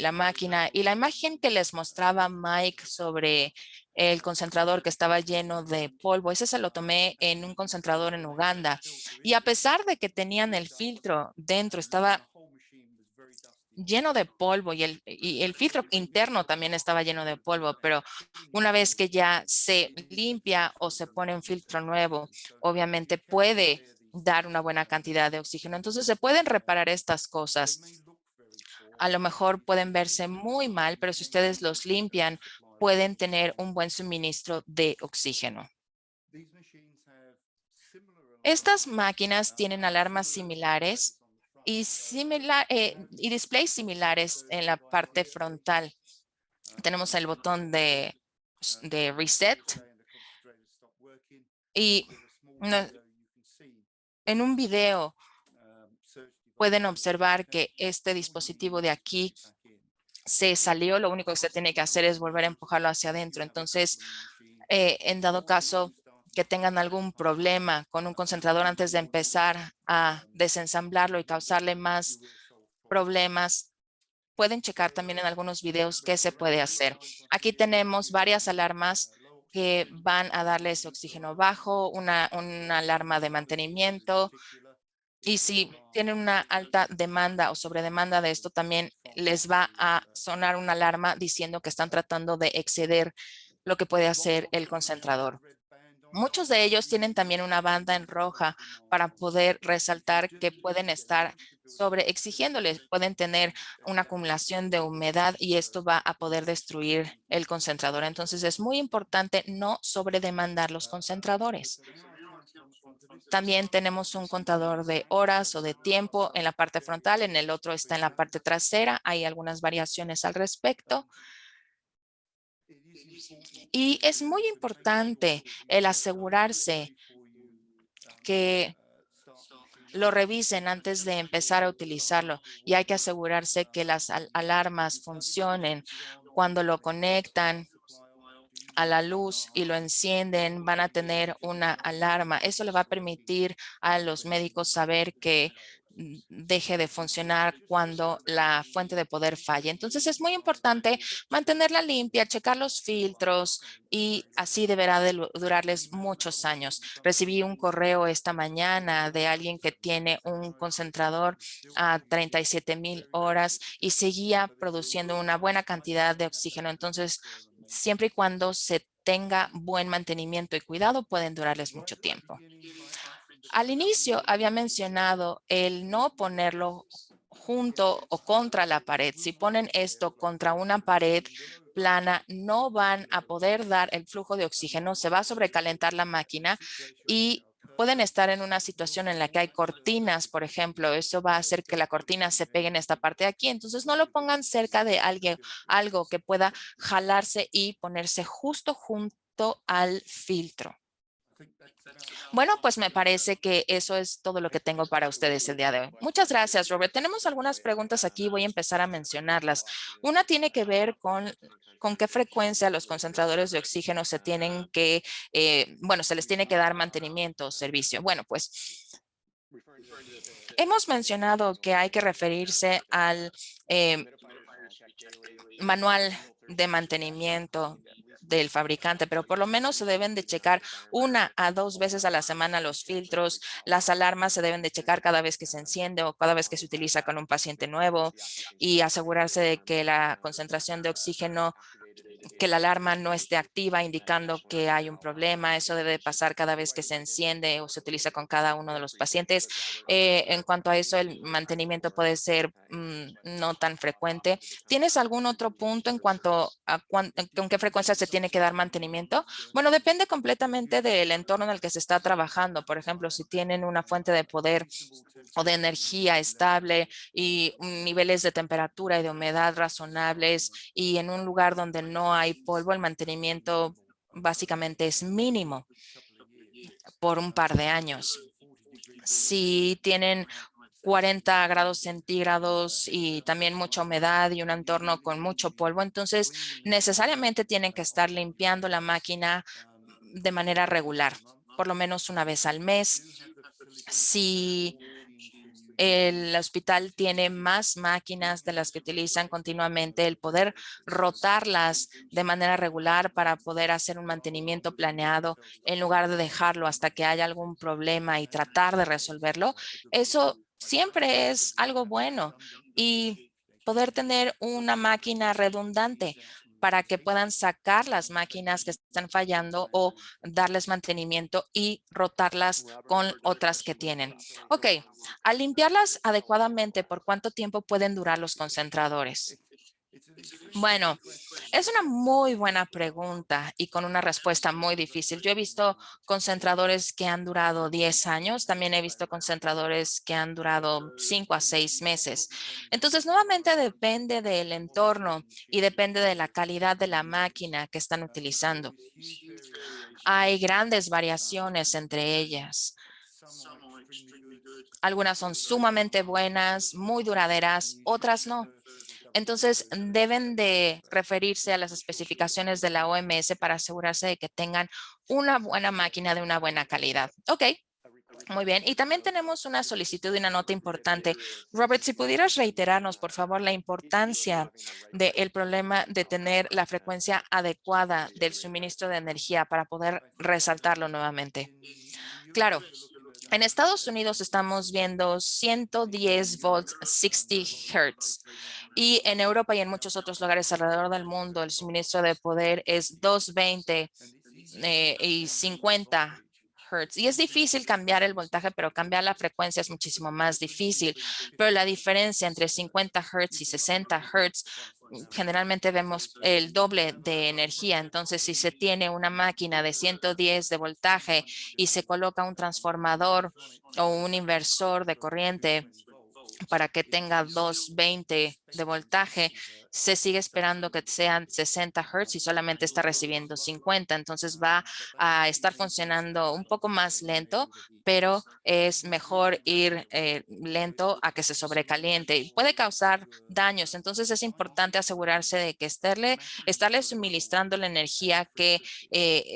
la máquina. Y la imagen que les mostraba Mike sobre el concentrador que estaba lleno de polvo, ese se lo tomé en un concentrador en Uganda. Y a pesar de que tenían el filtro dentro, estaba lleno de polvo y el filtro interno también estaba lleno de polvo, pero una vez que ya se limpia o se pone un filtro nuevo, obviamente puede dar una buena cantidad de oxígeno. Entonces se pueden reparar estas cosas. A lo mejor pueden verse muy mal, pero si ustedes los limpian, pueden tener un buen suministro de oxígeno. Estas máquinas tienen alarmas similares y displays similares en la parte frontal. Tenemos el botón de reset y no- en un video pueden observar que este dispositivo de aquí se salió. Lo único que se tiene que hacer es volver a empujarlo hacia adentro. Entonces, en dado caso que tengan algún problema con un concentrador antes de empezar a desensamblarlo y causarle más problemas, pueden checar también en algunos videos qué se puede hacer. Aquí tenemos varias alarmas que van a darles oxígeno bajo, una alarma de mantenimiento, y si tienen una alta demanda o sobredemanda de esto, también les va a sonar una alarma diciendo que están tratando de exceder lo que puede hacer el concentrador. Muchos de ellos tienen también una banda en roja para poder resaltar que pueden estar sobre exigiéndoles, pueden tener una acumulación de humedad y esto va a poder destruir el concentrador. Entonces es muy importante no sobredemandar los concentradores. También tenemos un contador de horas o de tiempo en la parte frontal, en el otro está en la parte trasera. Hay algunas variaciones al respecto. Y es muy importante el asegurarse que lo revisen antes de empezar a utilizarlo y hay que asegurarse que las alarmas funcionen. Cuando lo conectan a la luz y lo encienden, van a tener una alarma. Eso le va a permitir a los médicos saber que deje de funcionar cuando la fuente de poder falle. Entonces es muy importante mantenerla limpia, checar los filtros y así deberá de durarles muchos años. Recibí un correo esta mañana de alguien que tiene un concentrador a 37,000 horas y seguía produciendo una buena cantidad de oxígeno. Entonces, siempre y cuando se tenga buen mantenimiento y cuidado, pueden durarles mucho tiempo. Al inicio había mencionado el no ponerlo junto o contra la pared. Si ponen esto contra una pared plana, no van a poder dar el flujo de oxígeno, se va a sobrecalentar la máquina y pueden estar en una situación en la que hay cortinas, por ejemplo. Eso va a hacer que la cortina se pegue en esta parte de aquí. Entonces, no lo pongan cerca de alguien, algo que pueda jalarse y ponerse justo junto al filtro. Bueno, pues me parece que eso es todo lo que tengo para ustedes el día de hoy. Muchas gracias, Robert. Tenemos algunas preguntas aquí, voy a empezar a mencionarlas. Una tiene que ver con qué frecuencia los concentradores de oxígeno se tienen que, bueno, se les tiene que dar mantenimiento o servicio. Bueno, pues hemos mencionado que hay que referirse al manual de mantenimiento del fabricante, pero por lo menos se deben de checar 1 a 2 veces a la semana los filtros, las alarmas se deben de checar cada vez que se enciende o cada vez que se utiliza con un paciente nuevo y asegurarse de que la concentración de oxígeno, que la alarma no esté activa indicando que hay un problema. Eso debe pasar cada vez que se enciende o se utiliza con cada uno de los pacientes. En cuanto a eso, el mantenimiento puede ser no tan frecuente. ¿Tienes algún otro punto en cuanto a con qué frecuencia se tiene que dar mantenimiento? Bueno, depende completamente del entorno en el que se está trabajando. Por ejemplo, si tienen una fuente de poder o de energía estable y niveles de temperatura y de humedad razonables y en un lugar donde no hay polvo, el mantenimiento básicamente es mínimo por un par de años. Si tienen 40 grados centígrados y también mucha humedad y un entorno con mucho polvo, entonces necesariamente tienen que estar limpiando la máquina de manera regular, por lo menos 1 vez al mes. Si el hospital tiene más máquinas de las que utilizan continuamente, el poder rotarlas de manera regular para poder hacer un mantenimiento planeado en lugar de dejarlo hasta que haya algún problema y tratar de resolverlo, eso siempre es algo bueno. Y poder tener una máquina redundante para que puedan sacar las máquinas que están fallando o darles mantenimiento y rotarlas con otras que tienen. Ok, al limpiarlas adecuadamente, ¿por cuánto tiempo pueden durar los concentradores? Bueno, es una muy buena pregunta y con una respuesta muy difícil. Yo he visto concentradores que han durado 10 años, también he visto concentradores que han durado 5 a 6 meses. Entonces, nuevamente depende del entorno y depende de la calidad de la máquina que están utilizando. Hay grandes variaciones entre ellas. Algunas son sumamente buenas, muy duraderas, otras no. Entonces, deben de referirse a las especificaciones de la OMS para asegurarse de que tengan una buena máquina de una buena calidad. Ok, muy bien. Y también tenemos una solicitud y una nota importante. Robert, si pudieras reiterarnos, por favor, la importancia del problema de tener la frecuencia adecuada del suministro de energía para poder resaltarlo nuevamente. Claro, en Estados Unidos estamos viendo 110 volts, 60 hertz. Y en Europa y en muchos otros lugares alrededor del mundo, el suministro de poder es 220 y 50 hertz. Y es difícil cambiar el voltaje, pero cambiar la frecuencia es muchísimo más difícil. Pero la diferencia entre 50 hertz y 60 hertz, generalmente vemos el doble de energía. Entonces, si se tiene una máquina de 110 de voltaje y se coloca un transformador o un inversor de corriente para que tenga 220 de voltaje, se sigue esperando que sean 60 Hz y solamente está recibiendo 50. Entonces va a estar funcionando un poco más lento, pero es mejor ir lento a que se sobrecaliente y puede causar daños. Entonces es importante asegurarse de que estarle suministrando la energía que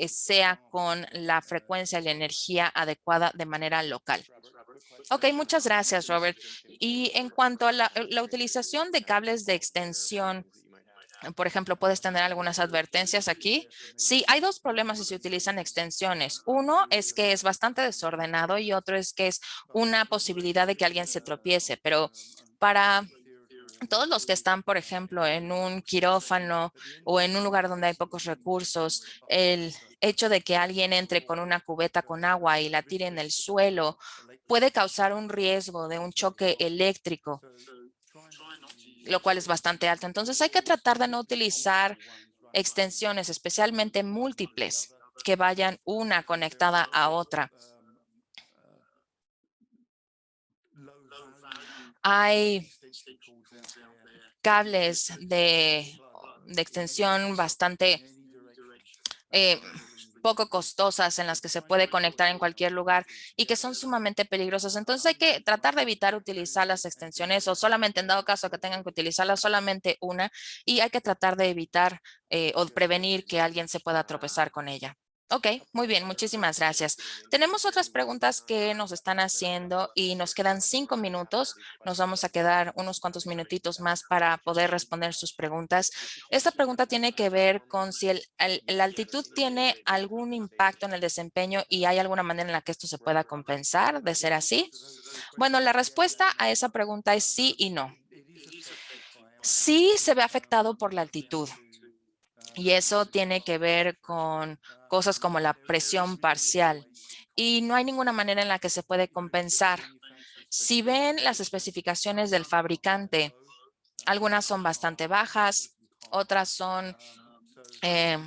sea con la frecuencia y la energía adecuada de manera local. Ok, muchas gracias, Robert. Y en cuanto a la utilización de cables de extensión, por ejemplo, puedes tener algunas advertencias aquí. Sí, hay dos problemas si se utilizan extensiones. Uno es que es bastante desordenado y otro es que es una posibilidad de que alguien se tropiece, pero para todos los que están, por ejemplo, en un quirófano o en un lugar donde hay pocos recursos, el hecho de que alguien entre con una cubeta con agua y la tire en el suelo puede causar un riesgo de un choque eléctrico, lo cual es bastante alto. Entonces hay que tratar de no utilizar extensiones, especialmente múltiples, que vayan una conectada a otra. Hay cables de extensión bastante eh, poco costosas en las que se puede conectar en cualquier lugar y que son sumamente peligrosas. Entonces hay que tratar de evitar utilizar las extensiones o solamente en dado caso que tengan que utilizarla solamente una y hay que tratar de evitar o prevenir que alguien se pueda tropezar con ella. Ok, muy bien, muchísimas gracias. Tenemos otras preguntas que nos están haciendo y nos quedan 5 minutos. Nos vamos a quedar unos cuantos minutitos más para poder responder sus preguntas. Esta pregunta tiene que ver con si la altitud tiene algún impacto en el desempeño y hay alguna manera en la que esto se pueda compensar, de ser así. Bueno, la respuesta a esa pregunta es sí y no. Sí se ve afectado por la altitud y eso tiene que ver con cosas como la presión parcial y no hay ninguna manera en la que se puede compensar. Si ven las especificaciones del fabricante, algunas son bastante bajas, otras son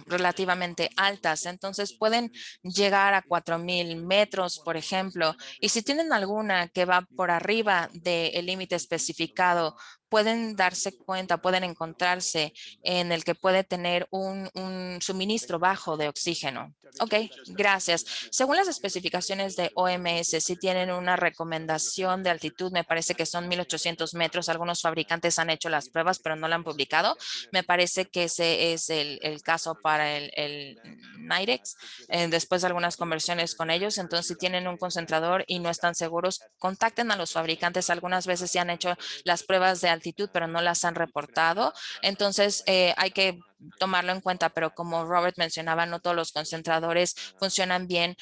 relativamente altas. Entonces pueden llegar a 4,000 metros, por ejemplo. Y si tienen alguna que va por arriba del límite especificado, pueden darse cuenta, pueden encontrarse en el que puede tener un suministro bajo de oxígeno. Ok, gracias. Según las especificaciones de OMS, si tienen una recomendación de altitud, me parece que son 1,800 metros. Algunos fabricantes han hecho las pruebas, pero no la han publicado. Me parece que ese es el caso para el Nirex. Después de algunas conversiones con ellos, entonces si tienen un concentrador y no están seguros, contacten a los fabricantes. Algunas veces se han hecho las pruebas de altitud, pero no las han reportado. Entonces hay que tomarlo en cuenta, pero como Robert mencionaba, no todos los concentradores funcionan bien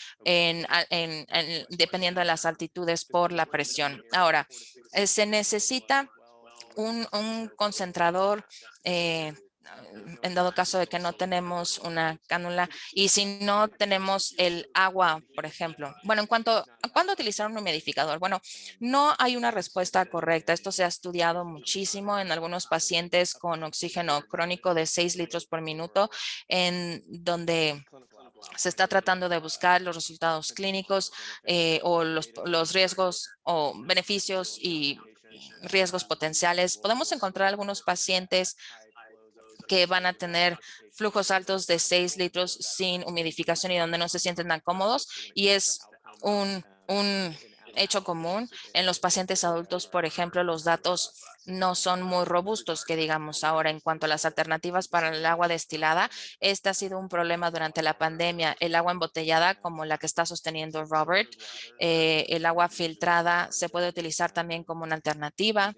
dependiendo de las altitudes por la presión. Ahora, se necesita un concentrador en dado caso de que no tenemos una cánula y si no tenemos el agua, por ejemplo. Bueno, en cuanto a cuándo utilizar un humidificador, bueno, no hay una respuesta correcta. Esto se ha estudiado muchísimo en algunos pacientes con oxígeno crónico de 6 litros por minuto, en donde se está tratando de buscar los resultados clínicos o los riesgos o beneficios y riesgos potenciales. Podemos encontrar algunos pacientes que van a tener flujos altos de 6 litros sin humidificación y donde no se sienten tan cómodos. Y es un hecho común en los pacientes adultos, por ejemplo, los datos no son muy robustos, que digamos ahora. En cuanto a las alternativas para el agua destilada, este ha sido un problema durante la pandemia. El agua embotellada, como la que está sosteniendo Robert, el agua filtrada se puede utilizar también como una alternativa,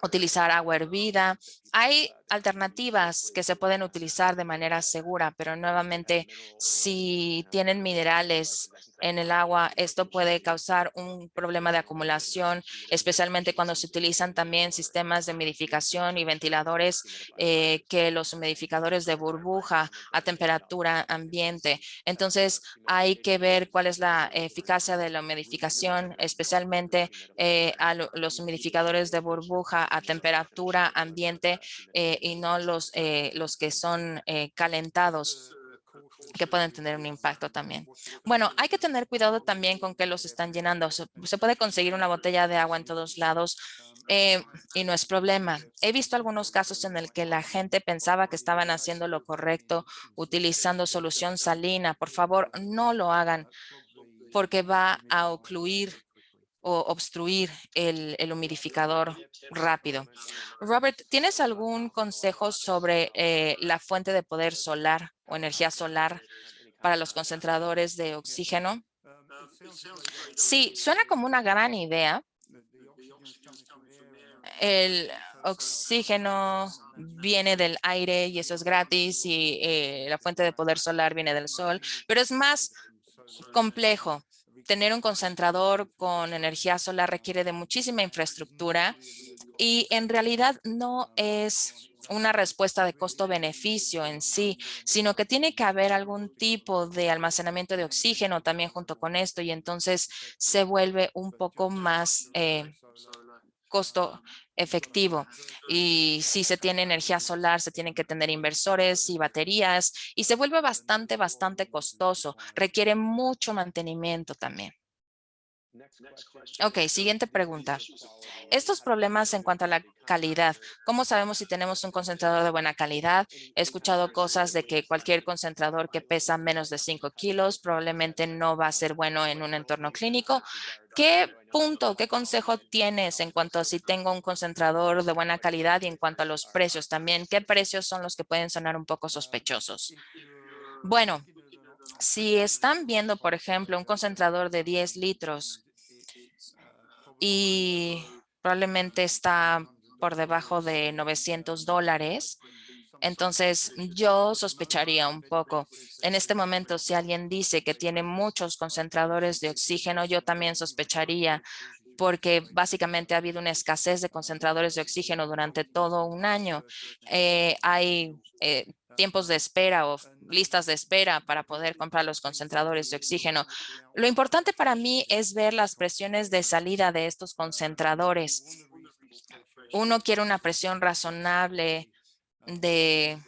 utilizar agua hervida. Hay alternativas que se pueden utilizar de manera segura, pero nuevamente, si tienen minerales en el agua, esto puede causar un problema de acumulación, especialmente cuando se utilizan también sistemas de humidificación y ventiladores, que los humidificadores de burbuja a temperatura ambiente. Entonces, hay que ver cuál es la eficacia de la humidificación, especialmente a los humidificadores de burbuja a temperatura ambiente y no los que son calentados, que pueden tener un impacto también. Bueno, hay que tener cuidado también con qué los están llenando. Se puede conseguir una botella de agua en todos lados y no es problema. He visto algunos casos en el que la gente pensaba que estaban haciendo lo correcto utilizando solución salina. Por favor, no lo hagan porque va a ocluir o obstruir el humidificador rápido. Robert, ¿tienes algún consejo sobre la fuente de poder solar o energía solar para los concentradores de oxígeno? Sí, suena como una gran idea. El oxígeno viene del aire y eso es gratis y la fuente de poder solar viene del sol, pero es más complejo. Tener un concentrador con energía solar requiere de muchísima infraestructura y en realidad no es una respuesta de costo-beneficio en sí, sino que tiene que haber algún tipo de almacenamiento de oxígeno también junto con esto y entonces se vuelve un poco más costo efectivo. Y si se tiene energía solar, se tienen que tener inversores y baterías y se vuelve bastante costoso. Requiere mucho mantenimiento también. Ok, siguiente pregunta. Estos problemas en cuanto a la calidad, ¿cómo sabemos si tenemos un concentrador de buena calidad? He escuchado cosas de que cualquier concentrador que pesa menos de 5 kilos probablemente no va a ser bueno en un entorno clínico. ¿Qué punto, qué consejo tienes en cuanto a si tengo un concentrador de buena calidad y en cuanto a los precios también? ¿Qué precios son los que pueden sonar un poco sospechosos? Bueno, si están viendo, por ejemplo, un concentrador de 10 litros y probablemente está por debajo de $900, entonces yo sospecharía un poco. En este momento, si alguien dice que tiene muchos concentradores de oxígeno, yo también sospecharía porque básicamente ha habido una escasez de concentradores de oxígeno durante todo un año. Hay tiempos de espera o listas de espera para poder comprar los concentradores de oxígeno. Lo importante para mí es ver las presiones de salida de estos concentradores. Uno quiere una presión razonable de,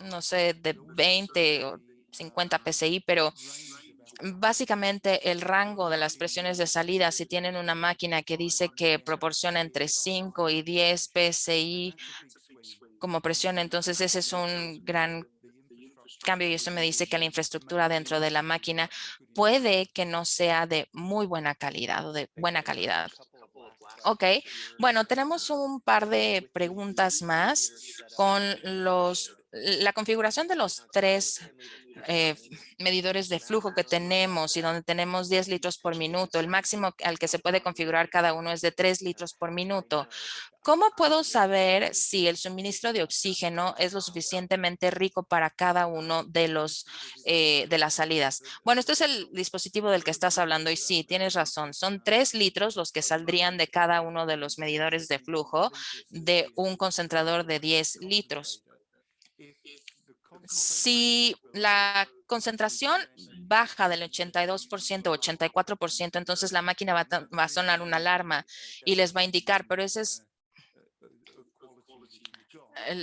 no sé, de 20 o 50 PSI, pero básicamente el rango de las presiones de salida, si tienen una máquina que dice que proporciona entre 5 y 10 PSI como presión, entonces ese es un gran cambio y eso me dice que la infraestructura dentro de la máquina puede que no sea de muy buena calidad o de buena calidad. Ok, bueno, tenemos un par de preguntas más con los La configuración de los tres medidores de flujo que tenemos y donde tenemos 10 litros por minuto, el máximo al que se puede configurar cada uno es de 3 litros por minuto. ¿Cómo puedo saber si el suministro de oxígeno es lo suficientemente rico para cada uno de de las salidas? Bueno, este es el dispositivo del que estás hablando y sí, tienes razón. Son 3 litros los que saldrían de cada uno de los medidores de flujo de un concentrador de 10 litros. Si la concentración baja del 82%, 84%, entonces la máquina va a sonar una alarma y les va a indicar, pero esa es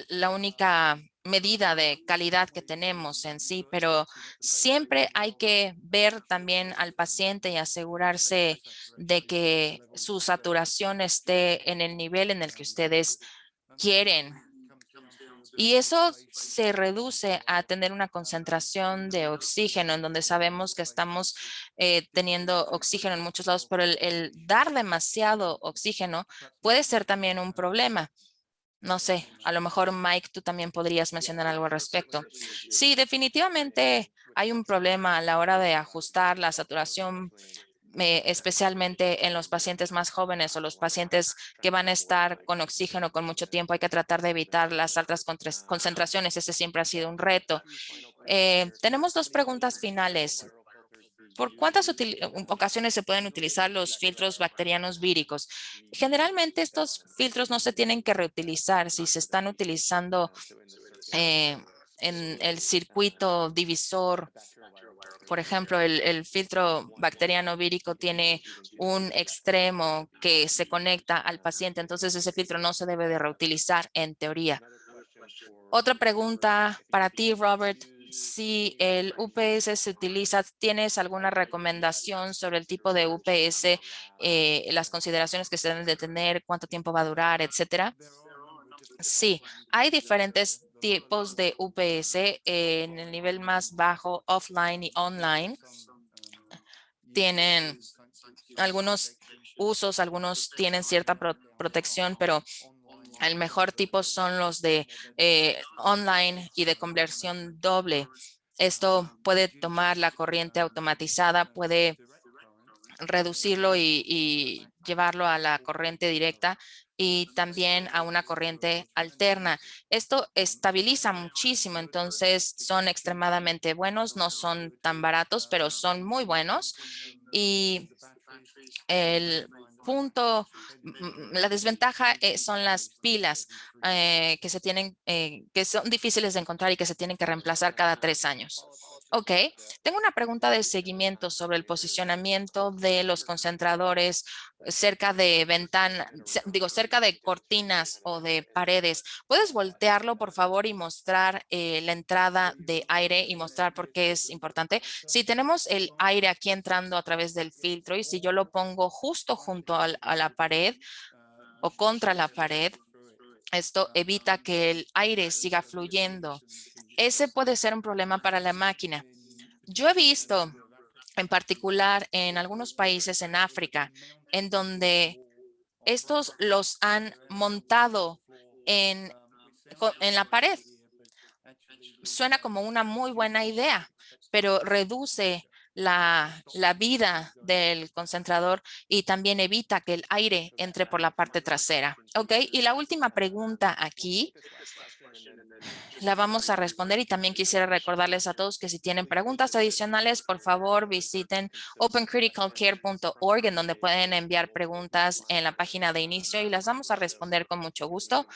la única medida de calidad que tenemos en sí, pero siempre hay que ver también al paciente y asegurarse de que su saturación esté en el nivel en el que ustedes quieren. Y eso se reduce a tener una concentración de oxígeno en donde sabemos que estamos teniendo oxígeno en muchos lados, pero el dar demasiado oxígeno puede ser también un problema. No sé, a lo mejor Mike, tú también podrías mencionar algo al respecto. Sí, definitivamente hay un problema a la hora de ajustar la saturación, especialmente en los pacientes más jóvenes o los pacientes que van a estar con oxígeno con mucho tiempo. Hay que tratar de evitar las altas concentraciones. Ese siempre ha sido un reto. Tenemos dos preguntas finales. ¿Por cuántas ocasiones se pueden utilizar los filtros bacterianos víricos? Generalmente estos filtros no se tienen que reutilizar si se están utilizando eh, en el circuito divisor. Por ejemplo, el filtro bacteriano vírico tiene un extremo que se conecta al paciente, entonces ese filtro no se debe de reutilizar en teoría. Otra pregunta para ti, Robert. Si el UPS se utiliza, ¿tienes alguna recomendación sobre el tipo de UPS, las consideraciones que se deben de tener, cuánto tiempo va a durar, etcétera? Sí, hay diferentes tipos de UPS en el nivel más bajo, offline y online. Tienen algunos usos, algunos tienen cierta protección, pero el mejor tipo son los de online y de conversión doble. Esto puede tomar la corriente automatizada, puede reducirlo y llevarlo a la corriente directa y también a una corriente alterna. Esto estabiliza muchísimo, entonces son extremadamente buenos, no son tan baratos, pero son muy buenos. Y el punto, la desventaja son las pilas que se tienen, que son difíciles de encontrar y que se tienen que reemplazar cada 3 años. Ok, tengo una pregunta de seguimiento sobre el posicionamiento de los concentradores cerca de cerca de cortinas o de paredes. ¿Puedes voltearlo, por favor, y mostrar la entrada de aire y mostrar por qué es importante? Si tenemos el aire aquí entrando a través del filtro y si yo lo pongo justo junto a la pared o contra la pared, esto evita que el aire siga fluyendo. Ese puede ser un problema para la máquina. Yo he visto, en particular en algunos países en África, en donde estos los han montado en la pared. Suena como una muy buena idea, pero reduce la vida del concentrador y también evita que el aire entre por la parte trasera. Ok, y la última pregunta aquí la vamos a responder y también quisiera recordarles a todos que si tienen preguntas adicionales, por favor visiten opencriticalcare.org en donde pueden enviar preguntas en la página de inicio y las vamos a responder con mucho gusto.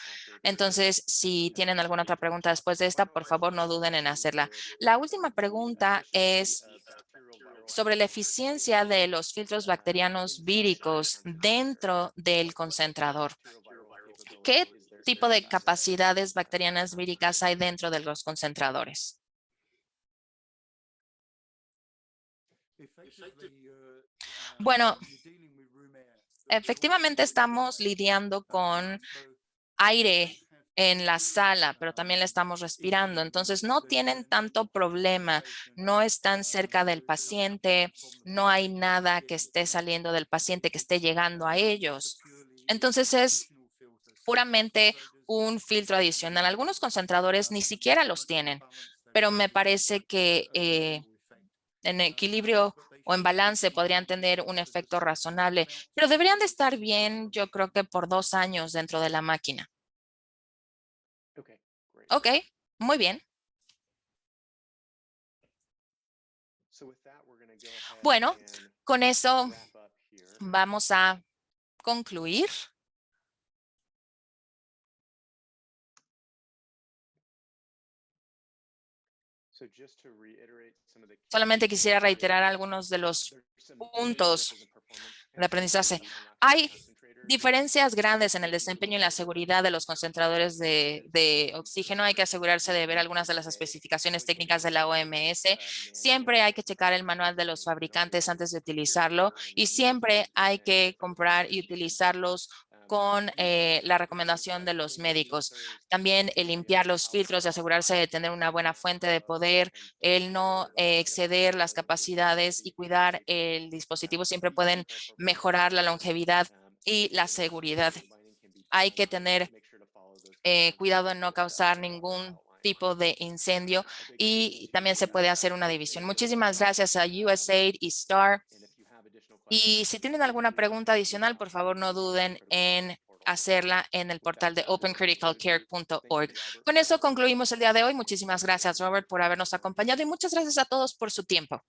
Entonces, si tienen alguna otra pregunta después de esta, por favor no duden en hacerla. La última pregunta es sobre la eficiencia de los filtros bacterianos víricos dentro del concentrador. ¿Qué tipo de capacidades bacterianas víricas hay dentro de los concentradores? Bueno, efectivamente estamos lidiando con aire en la sala, pero también le estamos respirando. Entonces, no tienen tanto problema, no están cerca del paciente, no hay nada que esté saliendo del paciente que esté llegando a ellos. Entonces, es puramente un filtro adicional. Algunos concentradores ni siquiera los tienen, pero me parece que en equilibrio o en balance podrían tener un efecto razonable, pero deberían de estar bien, yo creo que por 2 años dentro de la máquina. Ok, muy bien. Bueno, con eso vamos a concluir. Solamente quisiera reiterar algunos de los puntos de aprendizaje. Hay diferencias grandes en el desempeño y la seguridad de los concentradores de oxígeno. Hay que asegurarse de ver algunas de las especificaciones técnicas de la OMS. Siempre hay que checar el manual de los fabricantes antes de utilizarlo y siempre hay que comprar y utilizarlos con la recomendación de los médicos. También el limpiar los filtros y asegurarse de tener una buena fuente de poder, el no exceder las capacidades y cuidar el dispositivo siempre pueden mejorar la longevidad y la seguridad. Hay que tener cuidado en no causar ningún tipo de incendio y también se puede hacer una división. Muchísimas gracias a USAID y STAR. Y si tienen alguna pregunta adicional, por favor, no duden en hacerla en el portal de opencriticalcare.org. Con eso concluimos el día de hoy. Muchísimas gracias, Robert, por habernos acompañado y muchas gracias a todos por su tiempo.